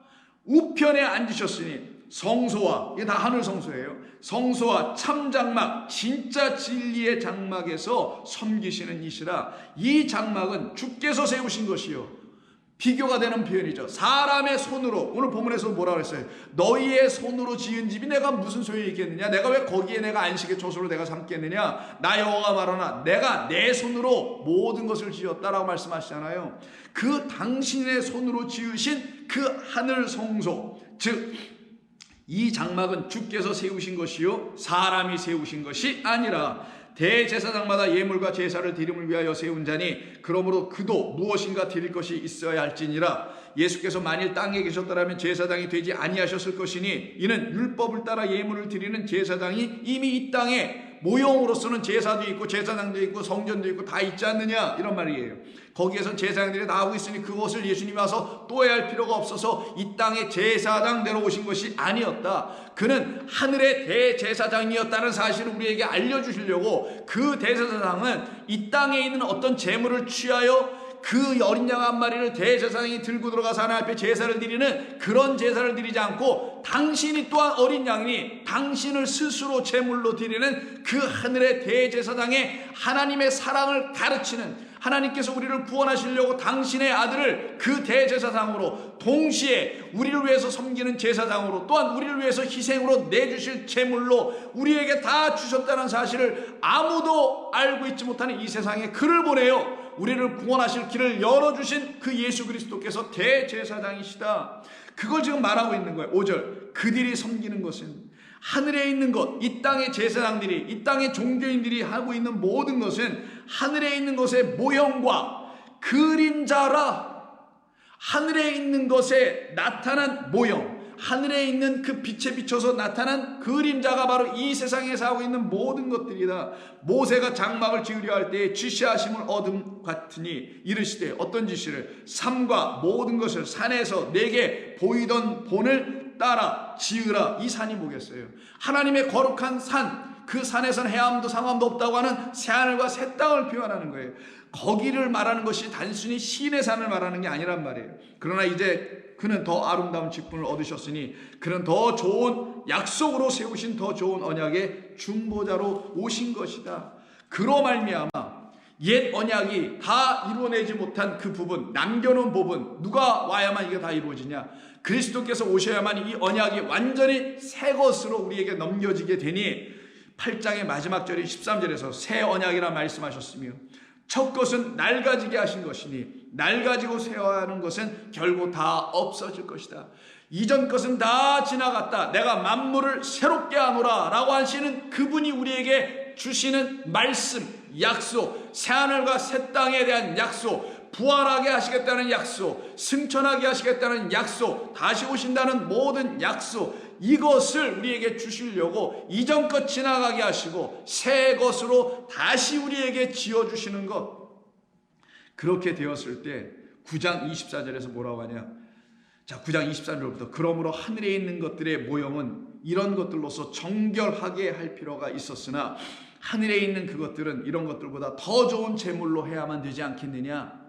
우편에 앉으셨으니 성소와, 이게 다 하늘 성소예요. 성소와 참장막, 진짜 진리의 장막에서 섬기시는 이시라. 이 장막은 주께서 세우신 것이요. 비교가 되는 표현이죠. 사람의 손으로, 오늘 본문에서 뭐라고 했어요? 너희의 손으로 지은 집이 내가 무슨 소용이 있겠느냐? 내가 왜 거기에 내가 안식의 처소로 내가 삼겠느냐? 나 여호와가 말하나 내가 내 손으로 모든 것을 지었다라고 말씀하시잖아요. 그 당신의 손으로 지으신 그 하늘 성소, 즉 이 장막은 주께서 세우신 것이요 사람이 세우신 것이 아니라 대제사장마다 예물과 제사를 드림을 위하여 세운 자니 그러므로 그도 무엇인가 드릴 것이 있어야 할지니라. 예수께서 만일 땅에 계셨더라면 제사장이 되지 아니하셨을 것이니 이는 율법을 따라 예물을 드리는 제사장이 이미 이 땅에 모형으로서는 제사도 있고 제사장도 있고 성전도 있고 다 있지 않느냐 이런 말이에요. 거기에서 제사장들이 다 하고 있으니 그것을 예수님이 와서 또 해야 할 필요가 없어서 이 땅에 제사장대로 오신 것이 아니었다. 그는 하늘의 대제사장이었다는 사실을 우리에게 알려주시려고 그 대제사장은 이 땅에 있는 어떤 제물을 취하여 그 어린 양 한 마리를 대제사장이 들고 들어가서 하나님 앞에 제사를 드리는 그런 제사를 드리지 않고 당신이 또한 어린 양이니 당신을 스스로 제물로 드리는 그 하늘의 대제사장의 하나님의 사랑을 가르치는 하나님께서 우리를 구원하시려고 당신의 아들을 그 대제사장으로 동시에 우리를 위해서 섬기는 제사장으로 또한 우리를 위해서 희생으로 내주실 제물로 우리에게 다 주셨다는 사실을 아무도 알고 있지 못하는 이 세상에 그를 보내요. 우리를 구원하실 길을 열어주신 그 예수 그리스도께서 대제사장이시다. 그걸 지금 말하고 있는 거예요. 5절 그들이 섬기는 것은 하늘에 있는 것, 이 땅의 제사장들이, 이 땅의 종교인들이 하고 있는 모든 것은 하늘에 있는 것의 모형과 그림자라. 하늘에 있는 것에 나타난 모형, 하늘에 있는 그 빛에 비춰서 나타난 그림자가 바로 이 세상에서 하고 있는 모든 것들이다. 모세가 장막을 지으려 할 때에 지시하심을 얻음 같으니 이르시되 어떤 지시를? 삼가 모든 것을 산에서 내게 보이던 본을 따라 지으라. 이 산이 뭐겠어요? 하나님의 거룩한 산, 그 산에서는 해암도 상암도 없다고 하는 새하늘과 새 땅을 표현하는 거예요. 거기를 말하는 것이 단순히 신의 산을 말하는 게 아니란 말이에요. 그러나 이제 그는 더 아름다운 직분을 얻으셨으니 그는 더 좋은 약속으로 세우신 더 좋은 언약의 중보자로 오신 것이다. 그로 말미암아 옛 언약이 다 이루어내지 못한 그 부분, 남겨놓은 부분, 누가 와야만 이게 다 이루어지냐? 그리스도께서 오셔야만 이 언약이 완전히 새 것으로 우리에게 넘겨지게 되니 8장의 마지막 절인 13절에서 새 언약이라 말씀하셨으며 첫 것은 낡아지게 하신 것이니 낡아지고 새어하는 것은 결국 다 없어질 것이다. 이전 것은 다 지나갔다. 내가 만물을 새롭게 하노라 라고 하시는 그분이 우리에게 주시는 말씀, 약속, 새하늘과 새 땅에 대한 약속, 부활하게 하시겠다는 약속, 승천하게 하시겠다는 약속, 다시 오신다는 모든 약속, 이것을 우리에게 주시려고 이전 것 지나가게 하시고 새 것으로 다시 우리에게 지어주시는 것. 그렇게 되었을 때 9장 24절에서 뭐라고 하냐? 자, 9장 24절부터 그러므로 하늘에 있는 것들의 모형은 이런 것들로서 정결하게 할 필요가 있었으나 하늘에 있는 그것들은 이런 것들보다 더 좋은 제물로 해야만 되지 않겠느냐?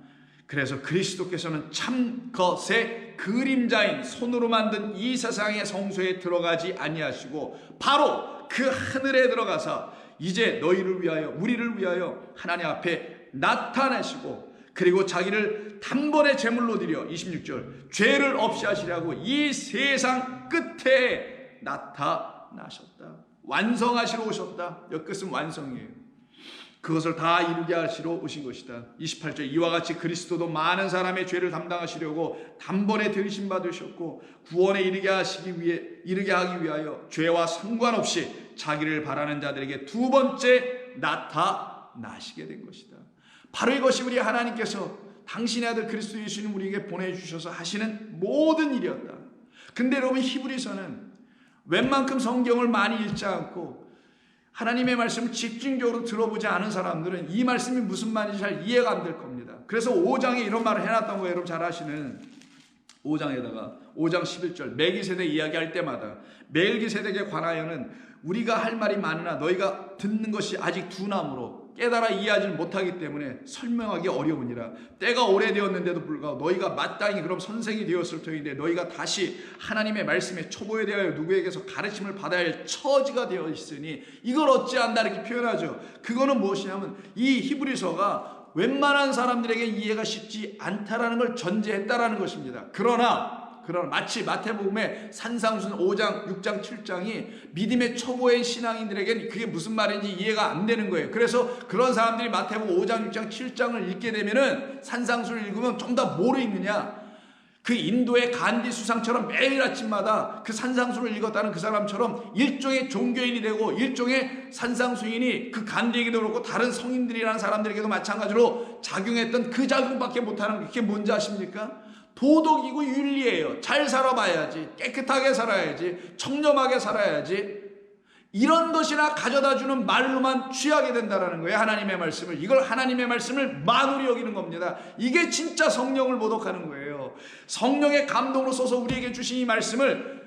그래서 그리스도께서는 참 것의 그림자인 손으로 만든 이 세상의 성소에 들어가지 아니하시고 바로 그 하늘에 들어가서 이제 너희를 위하여 우리를 위하여 하나님 앞에 나타내시고 그리고 자기를 단번에 제물로 드려 26절 죄를 없이 하시려고 이 세상 끝에 나타나셨다. 완성하시러 오셨다. 여 끝은 완성이에요. 그것을 다 이루게 하시러 오신 것이다. 28절 이와 같이 그리스도도 많은 사람의 죄를 담당하시려고 단번에 들이심 받으셨고 구원에 이르게 하기 위하여 죄와 상관없이 자기를 바라는 자들에게 두 번째 나타나시게 된 것이다. 바로 이것이 우리 하나님께서 당신의 아들 그리스도 예수님 우리에게 보내주셔서 하시는 모든 일이었다. 근데 여러분 히브리서는 웬만큼 성경을 많이 읽지 않고 하나님의 말씀을 집중적으로 들어보지 않은 사람들은 이 말씀이 무슨 말인지 잘 이해가 안 될 겁니다. 그래서 5장에 이런 말을 해놨던 거예요. 여러분 잘 아시는 5장에다가 5장 11절 멜기세덱 이야기할 때마다 멜기세덱에 관하여는 우리가 할 말이 많으나 너희가 듣는 것이 아직 둔함으로 깨달아 이해하지 못하기 때문에 설명하기 어려우니라. 때가 오래되었는데도 불구하고 너희가 마땅히 그럼 선생이 되었을 터인데 너희가 다시 하나님의 말씀에 초보에 대하여 누구에게서 가르침을 받아야 할 처지가 되어 있으니 이걸 어찌한다 이렇게 표현하죠. 그거는 무엇이냐면 이 히브리서가 웬만한 사람들에게 이해가 쉽지 않다라는 걸 전제했다라는 것입니다. 그러나 마치 마태복음의 산상수훈 5장, 6장, 7장이 믿음의 초보의 신앙인들에게는 그게 무슨 말인지 이해가 안 되는 거예요. 그래서 그런 사람들이 마태복음 5장, 6장, 7장을 읽게 되면은 산상수훈을 읽으면 좀 더 뭐로 읽느냐? 그 인도의 간디 수상처럼 매일 아침마다 그 산상수훈을 읽었다는 그 사람처럼 일종의 종교인이 되고 일종의 산상수인이 그 간디에게도 그렇고 다른 성인들이라는 사람들에게도 마찬가지로 작용했던 그 작용밖에 못하는 그게 뭔지 아십니까? 도덕이고 윤리예요. 잘 살아봐야지, 깨끗하게 살아야지, 청렴하게 살아야지. 이런 것이나 가져다주는 말로만 취하게 된다는 거예요. 하나님의 말씀을. 이걸 하나님의 말씀을 만으로 여기는 겁니다. 이게 진짜 성령을 모독하는 거예요. 성령의 감동으로 써서 우리에게 주신 이 말씀을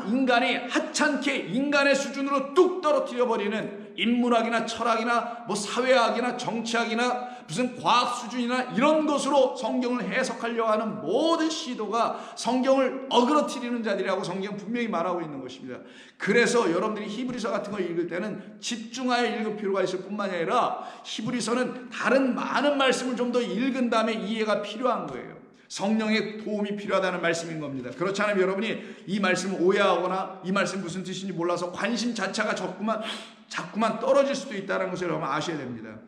인간이 하찮게 인간의 수준으로 뚝 떨어뜨려 버리는 인문학이나 철학이나 뭐 사회학이나 정치학이나 무슨 과학 수준이나 이런 것으로 성경을 해석하려고 하는 모든 시도가 성경을 어그러뜨리는 자들이라고 성경 분명히 말하고 있는 것입니다. 그래서 여러분들이 히브리서 같은 거 읽을 때는 집중하여 읽을 필요가 있을 뿐만이 아니라 히브리서는 다른 많은 말씀을 좀 더 읽은 다음에 이해가 필요한 거예요. 성령의 도움이 필요하다는 말씀인 겁니다. 그렇지 않으면 여러분이 이 말씀을 오해하거나 이 말씀 무슨 뜻인지 몰라서 관심 자체가 자꾸만 떨어질 수도 있다는 것을 여러분 아셔야 됩니다.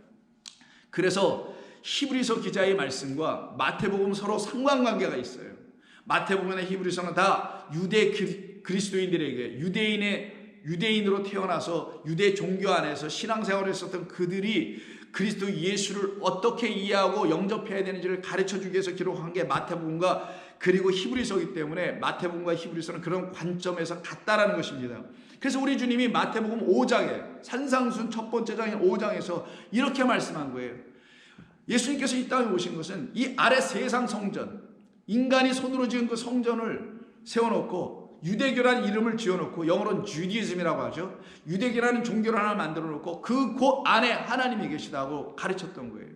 그래서 히브리서 기자의 말씀과 마태복음 서로 상관관계가 있어요. 마태복음의 히브리서는 다 유대 그리스도인들에게 유대인으로 태어나서 유대 종교 안에서 신앙생활을 했었던 그들이 그리스도 예수를 어떻게 이해하고 영접해야 되는지를 가르쳐주기 위해서 기록한 게 마태복음과 그리고 히브리서이기 때문에 마태복음과 히브리서는 그런 관점에서 같다라는 것입니다. 그래서 우리 주님이 마태복음 5장에 산상순 첫 번째 장인 5장에서 이렇게 말씀한 거예요. 예수님께서 이 땅에 오신 것은 이 아래 세상 성전, 인간이 손으로 지은 그 성전을 세워놓고 유대교라는 이름을 지어놓고, 영어로는 주디즘이라고 하죠. 유대교라는 종교를 하나 만들어놓고 그 안에 하나님이 계시다고 가르쳤던 거예요.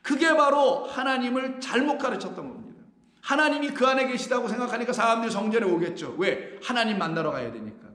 그게 바로 하나님을 잘못 가르쳤던 겁니다. 하나님이 그 안에 계시다고 생각하니까 사람들이 성전에 오겠죠. 왜? 하나님 만나러 가야 되니까.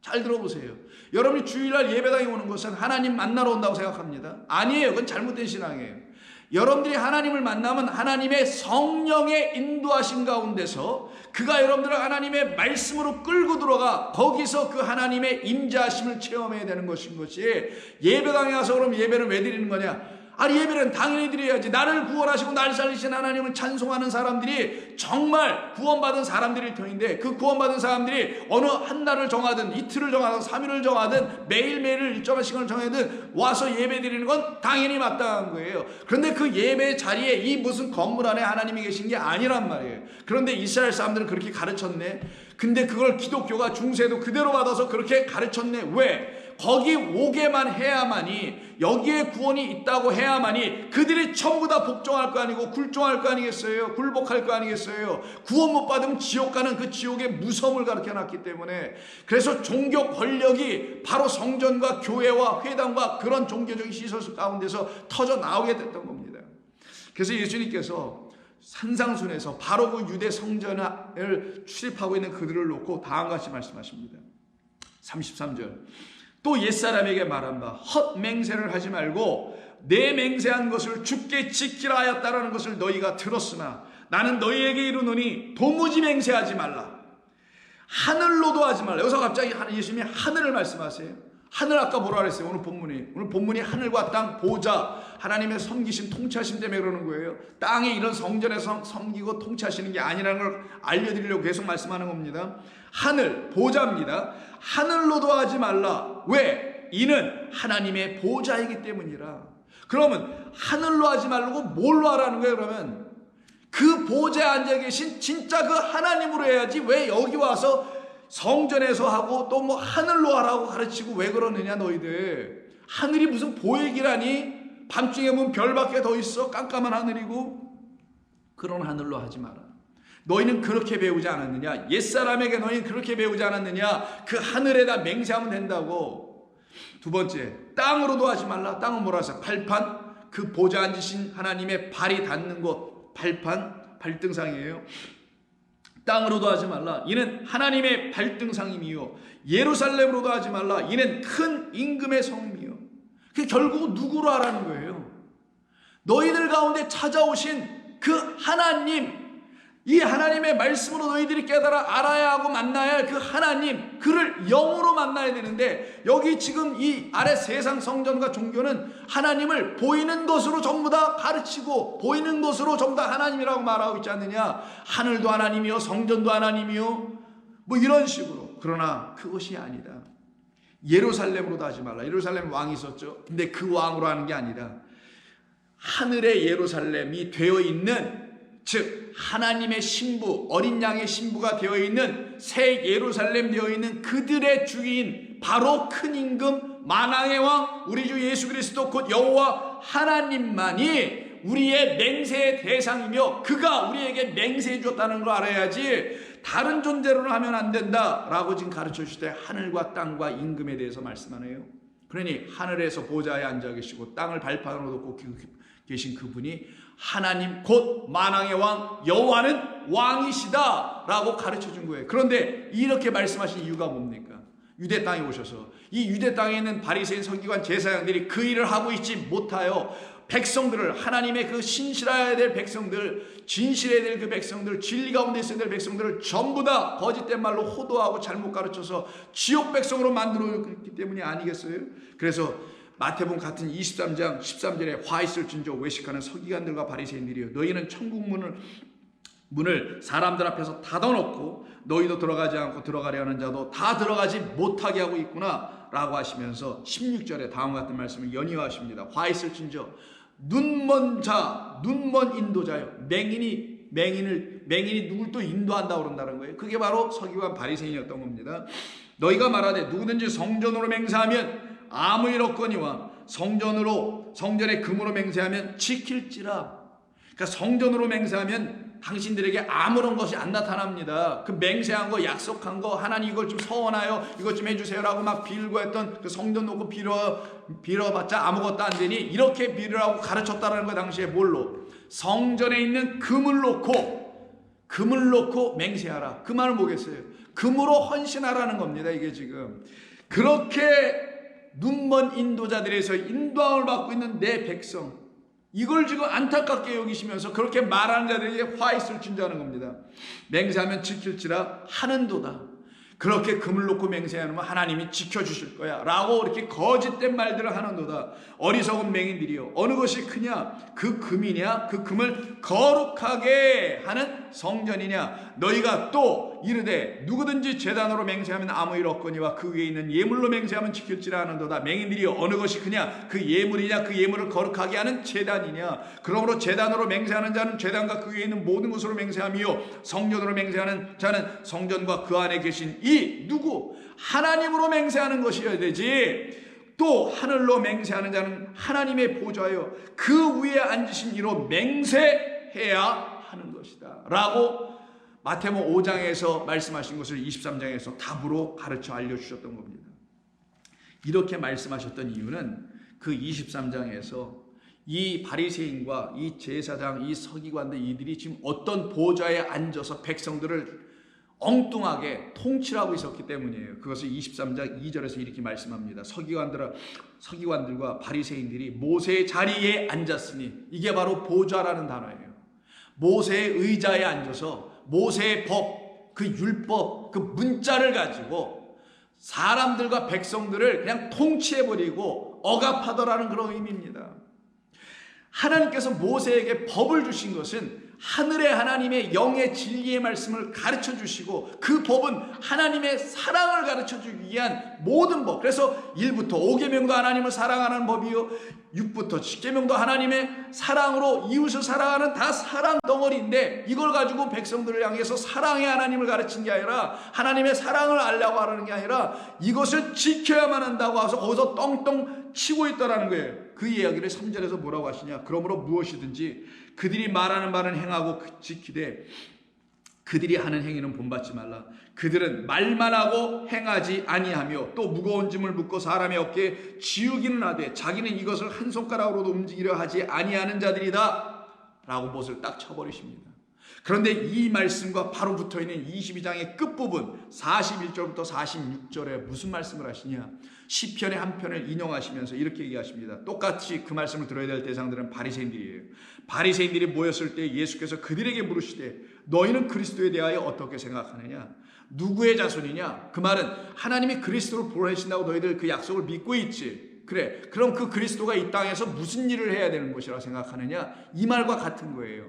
잘 들어보세요. 여러분이 주일날 예배당에 오는 것은 하나님 만나러 온다고 생각합니다. 아니에요. 그건 잘못된 신앙이에요. 여러분들이 하나님을 만나면 하나님의 성령의 인도하신 가운데서 그가 여러분들을 하나님의 말씀으로 끌고 들어가 거기서 그 하나님의 임재하심을 체험해야 되는 것인 것이, 예배당에 가서 그럼 예배를 왜 드리는 거냐? 아니, 예배는 당연히 드려야지. 나를 구원하시고 날 살리신 하나님을 찬송하는 사람들이 정말 구원받은 사람들일 터인데, 그 구원받은 사람들이 어느 한 달을 정하든 이틀을 정하든 3일을 정하든 매일매일 일정한 시간을 정하든 와서 예배 드리는 건 당연히 마땅한 거예요. 그런데 그 예배 자리에 이 무슨 건물 안에 하나님이 계신 게 아니란 말이에요. 그런데 이스라엘 사람들은 그렇게 가르쳤네. 근데 그걸 기독교가 중세도 그대로 받아서 그렇게 가르쳤네. 왜? 거기 오게만 해야만이, 여기에 구원이 있다고 해야만이 그들이 전부 다 복종할 거 아니고 굴종할 거 아니겠어요? 굴복할 거 아니겠어요? 구원 못 받으면 지옥 가는 그 지옥의 무서움을 가르쳐놨기 때문에, 그래서 종교 권력이 바로 성전과 교회와 회당과 그런 종교적인 시설 가운데서 터져 나오게 됐던 겁니다. 그래서 예수님께서 산상순에서 바로 그 유대 성전을 출입하고 있는 그들을 놓고 다음과 같이 말씀하십니다. 33절. 또 옛사람에게 말한 바 헛 맹세를 하지 말고 내 맹세한 것을 주께 지키라 하였다라는 것을 너희가 들었으나 나는 너희에게 이르노니 도무지 맹세하지 말라. 하늘로도 하지 말라. 여기서 갑자기 예수님이 하늘을 말씀하세요. 하늘 아까 뭐라 그랬어요? 오늘 본문이 하늘과 땅 보좌, 하나님의 섬기신 통치하심 때문에 그러는 거예요. 땅에 이런 성전에서 섬기고 통치하시는 게 아니라는 걸 알려드리려고 계속 말씀하는 겁니다. 하늘, 보좌입니다. 하늘로도 하지 말라. 왜? 이는 하나님의 보좌이기 때문이라. 그러면 하늘로 하지 말고 뭘로 하라는 거예요? 그러면 그 보좌에 앉아 계신 진짜 그 하나님으로 해야지, 왜 여기 와서 성전에서 하고 또 뭐 하늘로 하라고 가르치고 왜 그러느냐 너희들. 하늘이 무슨 보액이라니? 밤중에 보면 별밖에 더 있어? 깜깜한 하늘이고. 그런 하늘로 하지 마라. 너희는 그렇게 배우지 않았느냐? 옛사람에게 너희는 그렇게 배우지 않았느냐? 그 하늘에다 맹세하면 된다고. 두 번째, 땅으로도 하지 말라. 땅은 뭐라 하세요? 발판, 그 보좌 앉으신 하나님의 발이 닿는 곳, 발판, 발등상이에요. 땅으로도 하지 말라. 이는 하나님의 발등상임이요. 예루살렘으로도 하지 말라. 이는 큰 임금의 성임이요. 그게 결국 누구로 하라는 거예요? 너희들 가운데 찾아오신 그 하나님, 이 하나님의 말씀으로 너희들이 깨달아 알아야 하고 만나야 할 그 하나님, 그를 영으로 만나야 되는데, 여기 지금 이 아래 세상 성전과 종교는 하나님을 보이는 것으로 전부 다 가르치고 보이는 것으로 전부 다 하나님이라고 말하고 있지 않느냐? 하늘도 하나님이요, 성전도 하나님이요, 뭐 이런 식으로. 그러나 그것이 아니다. 예루살렘으로도 하지 말라. 예루살렘 왕이 있었죠. 근데 그 왕으로 하는 게 아니라 하늘의 예루살렘이 되어 있는, 즉 하나님의 신부, 어린 양의 신부가 되어 있는 새 예루살렘 되어 있는 그들의 주인, 바로 큰 임금 만왕의 왕 우리 주 예수 그리스도 곧 여호와 하나님만이 우리의 맹세의 대상이며 그가 우리에게 맹세해 줬다는 걸 알아야지 다른 존재로는 하면 안 된다라고 지금 가르쳐 주실 때 하늘과 땅과 임금에 대해서 말씀하네요. 그러니 하늘에서 보좌에 앉아 계시고 땅을 발판으로 놓고 계신 그분이 하나님 곧 만왕의 왕 여호와는 왕이시다 라고 가르쳐준 거예요. 그런데 이렇게 말씀하신 이유가 뭡니까? 유대 땅에 오셔서 이 유대 땅에 있는 바리새인 서기관 제사장들이 그 일을 하고 있지 못하여 백성들을, 하나님의 그 신실해야 될 백성들, 진실해야 될 그 백성들, 진리 가운데 있어야 될 백성들을 전부 다 거짓된 말로 호도하고 잘못 가르쳐서 지옥 백성으로 만들었기 때문이 아니겠어요? 그래서 마태복음 같은 23장 13절에 화 있을진저 외식하는 서기관들과 바리새인들이여, 너희는 천국 문을 사람들 앞에서 닫아놓고 너희도 들어가지 않고 들어가려 하는 자도 다 들어가지 못하게 하고 있구나 라고 하시면서 16절에 다음과 같은 말씀을 연이어하십니다. 화 있을진저 눈먼 자, 눈먼 인도자여, 맹인을 맹인이 누굴 또 인도한다고 그런다는 거예요. 그게 바로 서기관 바리새인이었던 겁니다. 너희가 말하되 누구든지 성전으로 맹세하면 아무 일 없거니와 성전의 금으로 맹세하면 지킬지라. 그러니까 성전으로 맹세하면 당신들에게 아무런 것이 안 나타납니다. 그 맹세한 거, 약속한 거, 하나님 이걸 좀 서원하여 이것 좀 해주세요라고 막 빌고 했던 그 성전 놓고 빌어봤자 아무것도 안 되니 이렇게 빌으라고 가르쳤다라는 거. 당시에 뭘로? 성전에 있는 금을 놓고 맹세하라. 그 말은 뭐겠어요? 금으로 헌신하라는 겁니다. 이게 지금 그렇게 눈먼 인도자들에서 인도함을 받고 있는 내 백성, 이걸 지금 안타깝게 여기시면서 그렇게 말하는 자들에게 화 있을 준다는 겁니다. 맹세하면 지킬지라 하는도다. 그렇게 금을 놓고 맹세하면 하나님이 지켜주실 거야 라고 이렇게 거짓된 말들을 하는도다. 어리석은 맹인들이요, 어느 것이 크냐? 그 금이냐? 그 금을 거룩하게 하는 성전이냐? 너희가 또 이르되 누구든지 제단으로 맹세하면 아무 일 없거니와 그 위에 있는 예물로 맹세하면 지킬지라 하는도다. 맹인들이요, 어느 것이 크냐? 그 예물이냐? 그 예물을 거룩하게 하는 제단이냐? 그러므로 제단으로 맹세하는 자는 제단과 그 위에 있는 모든 것으로 맹세하며 성전으로 맹세하는 자는 성전과 그 안에 계신 이 누구? 하나님으로 맹세하는 것이어야 되지. 또 하늘로 맹세하는 자는 하나님의 보좌여 그 위에 앉으신 이로 맹세해야 하는 것이다 라고 마태복음 5장에서 말씀하신 것을 23장에서 답으로 가르쳐 알려주셨던 겁니다. 이렇게 말씀하셨던 이유는 그 23장에서 이 바리새인과 이 제사장, 이 서기관들, 이들이 지금 어떤 보좌에 앉아서 백성들을 엉뚱하게 통치하고 있었기 때문이에요. 그것을 23장 2절에서 이렇게 말씀합니다. 서기관들과 바리새인들이 모세의 자리에 앉았으니, 이게 바로 보좌라는 단어예요. 모세의 의자에 앉아서 모세의 법, 그 율법, 그 문자를 가지고 사람들과 백성들을 그냥 통치해버리고 억압하더라는 그런 의미입니다. 하나님께서 모세에게 법을 주신 것은 하늘의 하나님의 영의 진리의 말씀을 가르쳐 주시고, 그 법은 하나님의 사랑을 가르쳐 주기 위한 모든 법. 그래서 1부터 5계명도 하나님을 사랑하는 법이요, 6부터 10계명도 하나님의 사랑으로 이웃을 사랑하는 다 사랑 덩어리인데, 이걸 가지고 백성들을 향해서 사랑의 하나님을 가르친 게 아니라, 하나님의 사랑을 알려고 하는 게 아니라 이것을 지켜야만 한다고 해서 거기서 떵떵 치고 있다라는 거예요. 그 이야기를 3절에서 뭐라고 하시냐? 그러므로 무엇이든지 그들이 말하는 바는 행하고 지키되 그들이 하는 행위는 본받지 말라. 그들은 말만 하고 행하지 아니하며 또 무거운 짐을 붓고 사람의 어깨에 지우기는 하되 자기는 이것을 한 손가락으로도 움직이려 하지 아니하는 자들이다 라고 못을 딱 쳐버리십니다. 그런데 이 말씀과 바로 붙어있는 22장의 끝부분 41절부터 46절에 무슨 말씀을 하시냐? 시편의 한 편을 인용하시면서 이렇게 얘기하십니다. 똑같이 그 말씀을 들어야 될 대상들은 바리새인들이에요. 바리새인들이 모였을 때 예수께서 그들에게 물으시되 너희는 그리스도에 대하여 어떻게 생각하느냐? 누구의 자손이냐? 그 말은 하나님이 그리스도를 보내신다고 너희들 그 약속을 믿고 있지. 그래, 그럼 그 그리스도가 이 땅에서 무슨 일을 해야 되는 것이라고 생각하느냐? 이 말과 같은 거예요.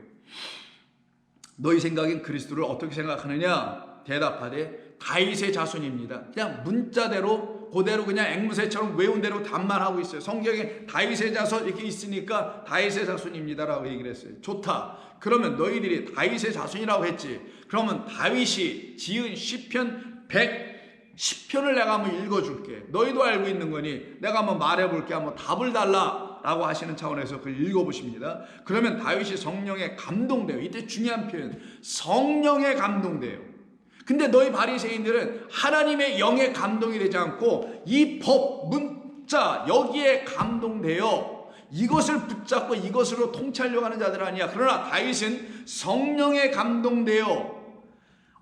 너희 생각엔 그리스도를 어떻게 생각하느냐? 대답하되 다윗의 자손입니다. 그냥 문자대로 그대로 그냥 앵무새처럼 외운 대로 답말하고 있어요. 성경에 다윗의 자손 이렇게 있으니까 다윗의 자손입니다라고 얘기를 했어요. 좋다. 그러면 너희들이 다윗의 자손이라고 했지. 그러면 다윗이 지은 시편 110편을 내가 한번 읽어줄게. 너희도 알고 있는 거니 내가 한번 말해볼게. 한번 답을 달라 라고 하시는 차원에서 그걸 읽어보십니다. 그러면 다윗이 성령에 감동돼요. 이때 중요한 표현, 성령에 감동돼요. 근데 너희 바리새인들은 하나님의 영에 감동이 되지 않고 이 법, 문자 여기에 감동되어 이것을 붙잡고 이것으로 통치하려고 하는 자들 아니야. 그러나 다윗은 성령에 감동되어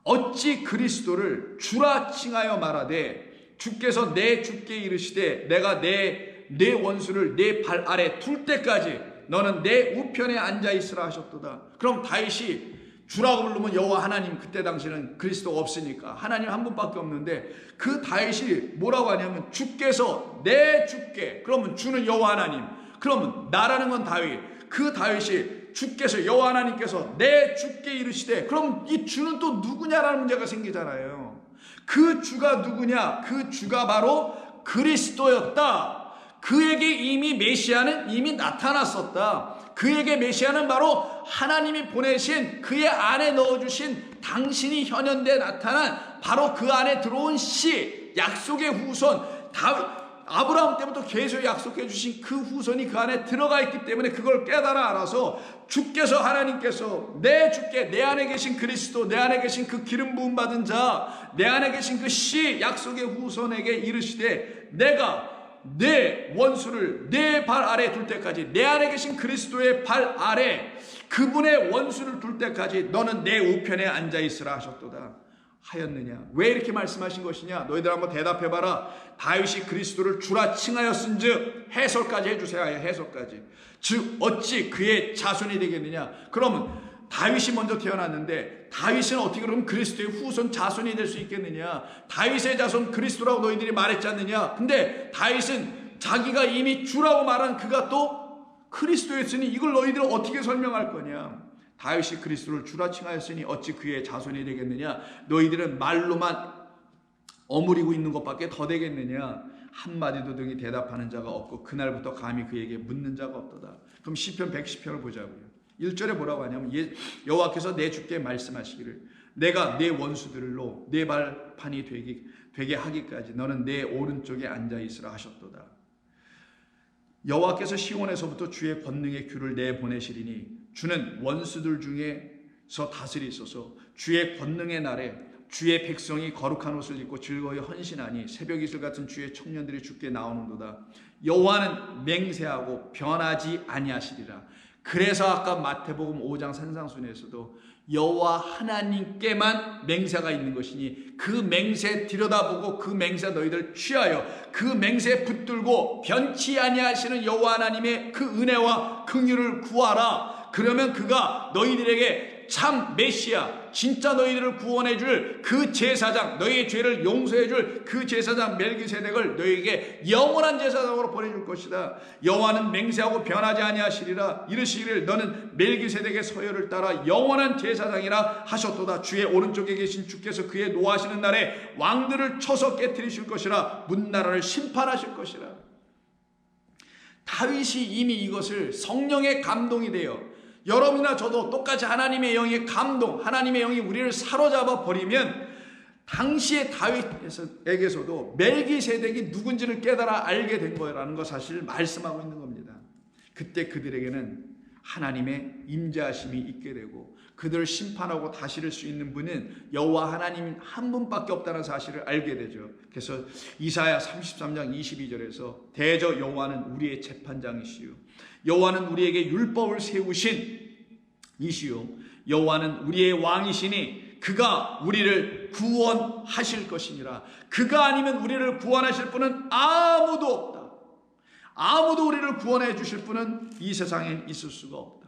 어찌 그리스도를 주라 칭하여 말하되 주께서 내 주께 이르시되 내가 내 원수를 내 발 아래 둘 때까지 너는 내 우편에 앉아 있으라 하셨도다. 그럼 다윗이 주라고 부르면 여호와 하나님, 그때 당시는 그리스도가 없으니까 하나님 한 분밖에 없는데 그 다윗이 뭐라고 하냐면 주께서 내 주께, 그러면 주는 여호와 하나님, 그러면 나라는 건 다윗, 그 다윗이 주께서 여호와 하나님께서 내 주께 이르시되, 그럼 이 주는 또 누구냐라는 문제가 생기잖아요. 그 주가 누구냐? 그 주가 바로 그리스도였다. 그에게 이미 메시아는 이미 나타났었다. 그에게 메시아는 바로 하나님이 보내신 그의 안에 넣어주신 당신이 현현대에 나타난 바로 그 안에 들어온 씨, 약속의 후손, 아브라함 때부터 계속 약속해 주신 그 후손이 그 안에 들어가 있기 때문에 그걸 깨달아 알아서 주께서, 하나님께서 내 주께, 내 안에 계신 그리스도, 내 안에 계신 그 기름 부음 받은 자, 내 안에 계신 그 씨, 약속의 후손에게 이르시되 내가 내 원수를 내 발 아래 둘 때까지, 내 안에 계신 그리스도의 발 아래 그분의 원수를 둘 때까지 너는 내 우편에 앉아 있으라 하셨도다 하였느냐. 왜 이렇게 말씀하신 것이냐? 너희들 한번 대답해봐라. 다윗이 그리스도를 주라 칭하였은즉, 해설까지 해주세요. 해설까지. 즉 어찌 그의 자손이 되겠느냐. 그러면 다윗이 먼저 태어났는데 다윗은 어떻게 그러면 그리스도의 후손 자손이 될 수 있겠느냐. 다윗의 자손 그리스도라고 너희들이 말했지 않느냐. 근데 다윗은 자기가 이미 주라고 말한 그가 또 그리스도였으니 이걸 너희들 어떻게 설명할 거냐. 다윗이 그리스도를 주라 칭하였으니 어찌 그의 자손이 되겠느냐. 너희들은 말로만 어무리고 있는 것밖에 더 되겠느냐. 한마디도 등이 대답하는 자가 없고 그날부터 감히 그에게 묻는 자가 없도다. 그럼 시편 110편을 보자고요. 1절에 뭐라고 하냐면 여호와께서 내 주께 말씀하시기를 내가 내 원수들로 내 발판이 되게 하기까지 너는 내 오른쪽에 앉아 있으라 하셨도다. 여호와께서 시온에서부터 주의 권능의 큐를 내보내시리니 주는 원수들 중에서 다스리소서. 주의 권능의 날에 주의 백성이 거룩한 옷을 입고 즐거이 헌신하니 새벽 이슬 같은 주의 청년들이 주께 나오는도다. 여호와는 맹세하고 변하지 아니하시리라. 그래서 아까 마태복음 5장 산상순에서도 여호와 하나님께만 맹세가 있는 것이니 그 맹세 들여다보고 그 맹세 너희들 취하여 그 맹세 붙들고 변치 아니하시는 여호와 하나님의 그 은혜와 긍휼을 구하라. 그러면 그가 너희들에게 참 메시아, 진짜 너희들을 구원해 줄 그 제사장, 너희의 죄를 용서해 줄 그 제사장 멜기세덱을 너희에게 영원한 제사장으로 보내줄 것이다. 여호와는 맹세하고 변하지 아니하시리라. 이르시기를 너는 멜기세덱의 서열을 따라 영원한 제사장이라 하셨도다. 주의 오른쪽에 계신 주께서 그의 노하시는 날에 왕들을 쳐서 깨뜨리실 것이라. 문나라를 심판하실 것이라. 다윗이 이미 이것을 성령의 감동이 되어 여러분이나 저도 똑같이 하나님의 영의 감동, 하나님의 영이 우리를 사로잡아 버리면 당시의 다윗에게서도 멜기세덱이 누군지를 깨달아 알게 된 거라는 거 사실을 말씀하고 있는 겁니다. 그때 그들에게는 하나님의 임재하심이 있게 되고 그들을 심판하고 다스릴 수 있는 분은 여호와 하나님 한 분밖에 없다는 사실을 알게 되죠. 그래서 이사야 33장 22절에서 대저 여호와는 우리의 재판장이시요 여호와는 우리에게 율법을 세우신 이시요 여호와는 우리의 왕이시니 그가 우리를 구원하실 것이니라. 그가 아니면 우리를 구원하실 분은 아무도 없다. 아무도 우리를 구원해 주실 분은 이 세상에 있을 수가 없다.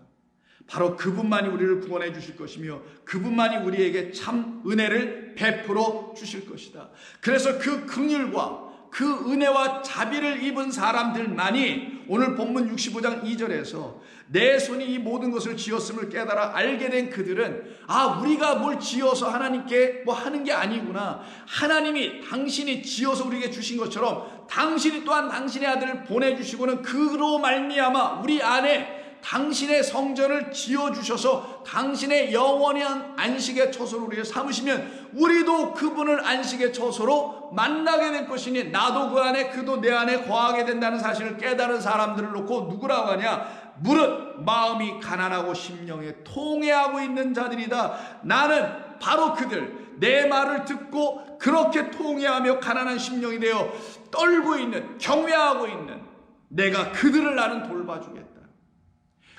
바로 그분만이 우리를 구원해 주실 것이며 그분만이 우리에게 참 은혜를 베풀어 주실 것이다. 그래서 그 긍휼과 그 은혜와 자비를 입은 사람들만이 오늘 본문 65장 2절에서 내 손이 이 모든 것을 지었음을 깨달아 알게 된 그들은 우리가 뭘 지어서 하나님께 뭐 하는 게 아니구나. 하나님이 당신이 지어서 우리에게 주신 것처럼 당신이 또한 당신의 아들을 보내주시고는 그로 말미암아 우리 안에 당신의 성전을 지어주셔서 당신의 영원한 안식의 처소로 우리를 삼으시면 우리도 그분을 안식의 처소로 만나게 될 것이니 나도 그 안에 그도 내 안에 거하게 된다는 사실을 깨달은 사람들을 놓고 누구라고 하냐? 무릇 마음이 가난하고 심령에 통회하고 있는 자들이다. 나는 바로 그들, 내 말을 듣고 그렇게 통회하며 가난한 심령이 되어 떨고 있는, 경외하고 있는 내가 그들을 나는 돌봐주겠다.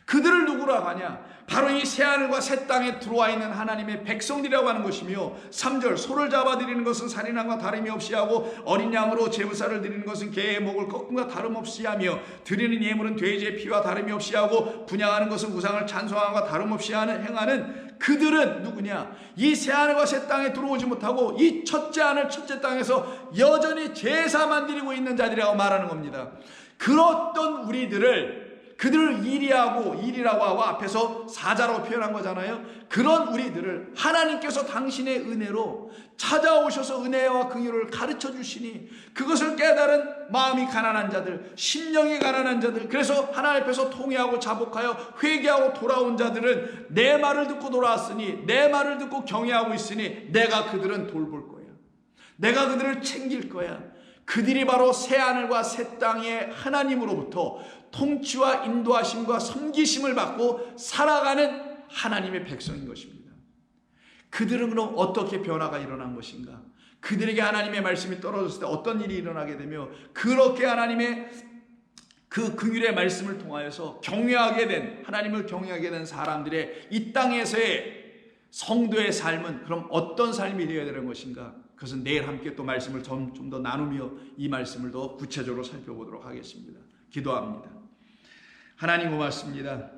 그들을 누구라고 하냐? 바로 이 새하늘과 새 땅에 들어와 있는 하나님의 백성들이라고 하는 것이며 3절 소를 잡아드리는 것은 살인함과 다름이 없이 하고 어린 양으로 제물살을 드리는 것은 개의 목을 꺾음과 다름없이 하며 드리는 예물은 돼지의 피와 다름이 없이 하고 분향하는 것은 우상을 찬송함과 다름없이 행하는 그들은 누구냐? 이 새하늘과 새 땅에 들어오지 못하고 이 첫째 하늘 첫째 땅에서 여전히 제사만 드리고 있는 자들이라고 말하는 겁니다. 그렇던 우리들을 그들을 일이라고 하고 앞에서 사자로 표현한 거잖아요. 그런 우리들을 하나님께서 당신의 은혜로 찾아오셔서 은혜와 긍휼을 가르쳐 주시니 그것을 깨달은 마음이 가난한 자들, 심령이 가난한 자들, 그래서 하나님 앞에서 통회하고 자복하여 회개하고 돌아온 자들은 내 말을 듣고 돌아왔으니, 내 말을 듣고 경외하고 있으니 내가 그들은 돌볼 거야. 내가 그들을 챙길 거야. 그들이 바로 새하늘과 새 땅의 하나님으로부터 통치와 인도하심과 섬기심을 받고 살아가는 하나님의 백성인 것입니다. 그들은 그럼 어떻게 변화가 일어난 것인가? 그들에게 하나님의 말씀이 떨어졌을 때 어떤 일이 일어나게 되며, 그렇게 하나님의 그 긍휼의 말씀을 통하여서 경외하게 된, 하나님을 경외하게 된 사람들의 이 땅에서의 성도의 삶은 그럼 어떤 삶이 되어야 되는 것인가? 그것은 내일 함께 또 말씀을 좀 더 나누며 이 말씀을 더 구체적으로 살펴보도록 하겠습니다. 기도합니다. 하나님 고맙습니다.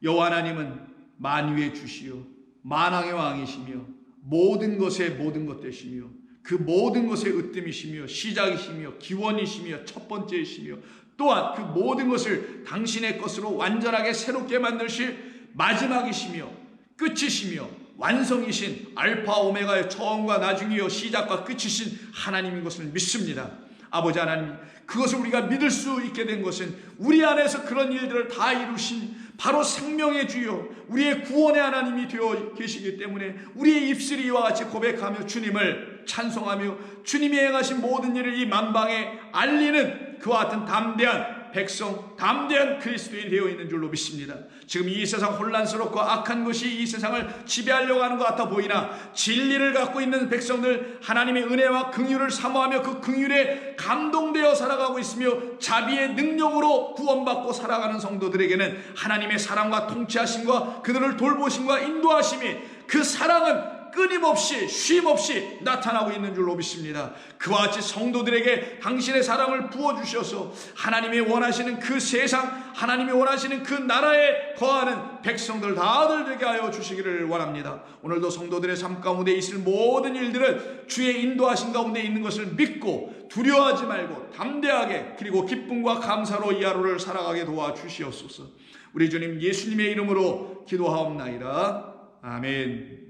여호와 하나님은 만유의 주시요 만왕의 왕이시며 모든 것의 모든 것 되시며 그 모든 것의 으뜸이시며 시작이시며 기원이시며 첫 번째이시며 또한 그 모든 것을 당신의 것으로 완전하게 새롭게 만드실 마지막이시며 끝이시며 완성이신 알파 오메가의 처음과 나중이요 시작과 끝이신 하나님인 것을 믿습니다. 아버지 하나님, 그것을 우리가 믿을 수 있게 된 것은 우리 안에서 그런 일들을 다 이루신 바로 생명의 주요 우리의 구원의 하나님이 되어 계시기 때문에 우리의 입술이 이와 같이 고백하며 주님을 찬송하며 주님이 행하신 모든 일을 이 만방에 알리는 그와 같은 담대한 백성, 담대한 그리스도인이 되어 있는 줄로 믿습니다. 지금 이 세상 혼란스럽고 악한 것이 이 세상을 지배하려고 하는 것 같아 보이나 진리를 갖고 있는 백성들, 하나님의 은혜와 긍휼을 사모하며 그 긍휼에 감동되어 살아가고 있으며 자비의 능력으로 구원받고 살아가는 성도들에게는 하나님의 사랑과 통치하심과 그들을 돌보심과 인도하심이, 그 사랑은 끊임없이 쉼없이 나타나고 있는 줄로 믿습니다. 그와 같이 성도들에게 당신의 사랑을 부어주셔서 하나님이 원하시는 그 세상, 하나님이 원하시는 그 나라에 거하는 백성들 다들 되게 하여 주시기를 원합니다. 오늘도 성도들의 삶 가운데 있을 모든 일들은 주의 인도하신 가운데 있는 것을 믿고 두려워하지 말고 담대하게 그리고 기쁨과 감사로 이 하루를 살아가게 도와주시옵소서. 우리 주님 예수님의 이름으로 기도하옵나이다. 아멘.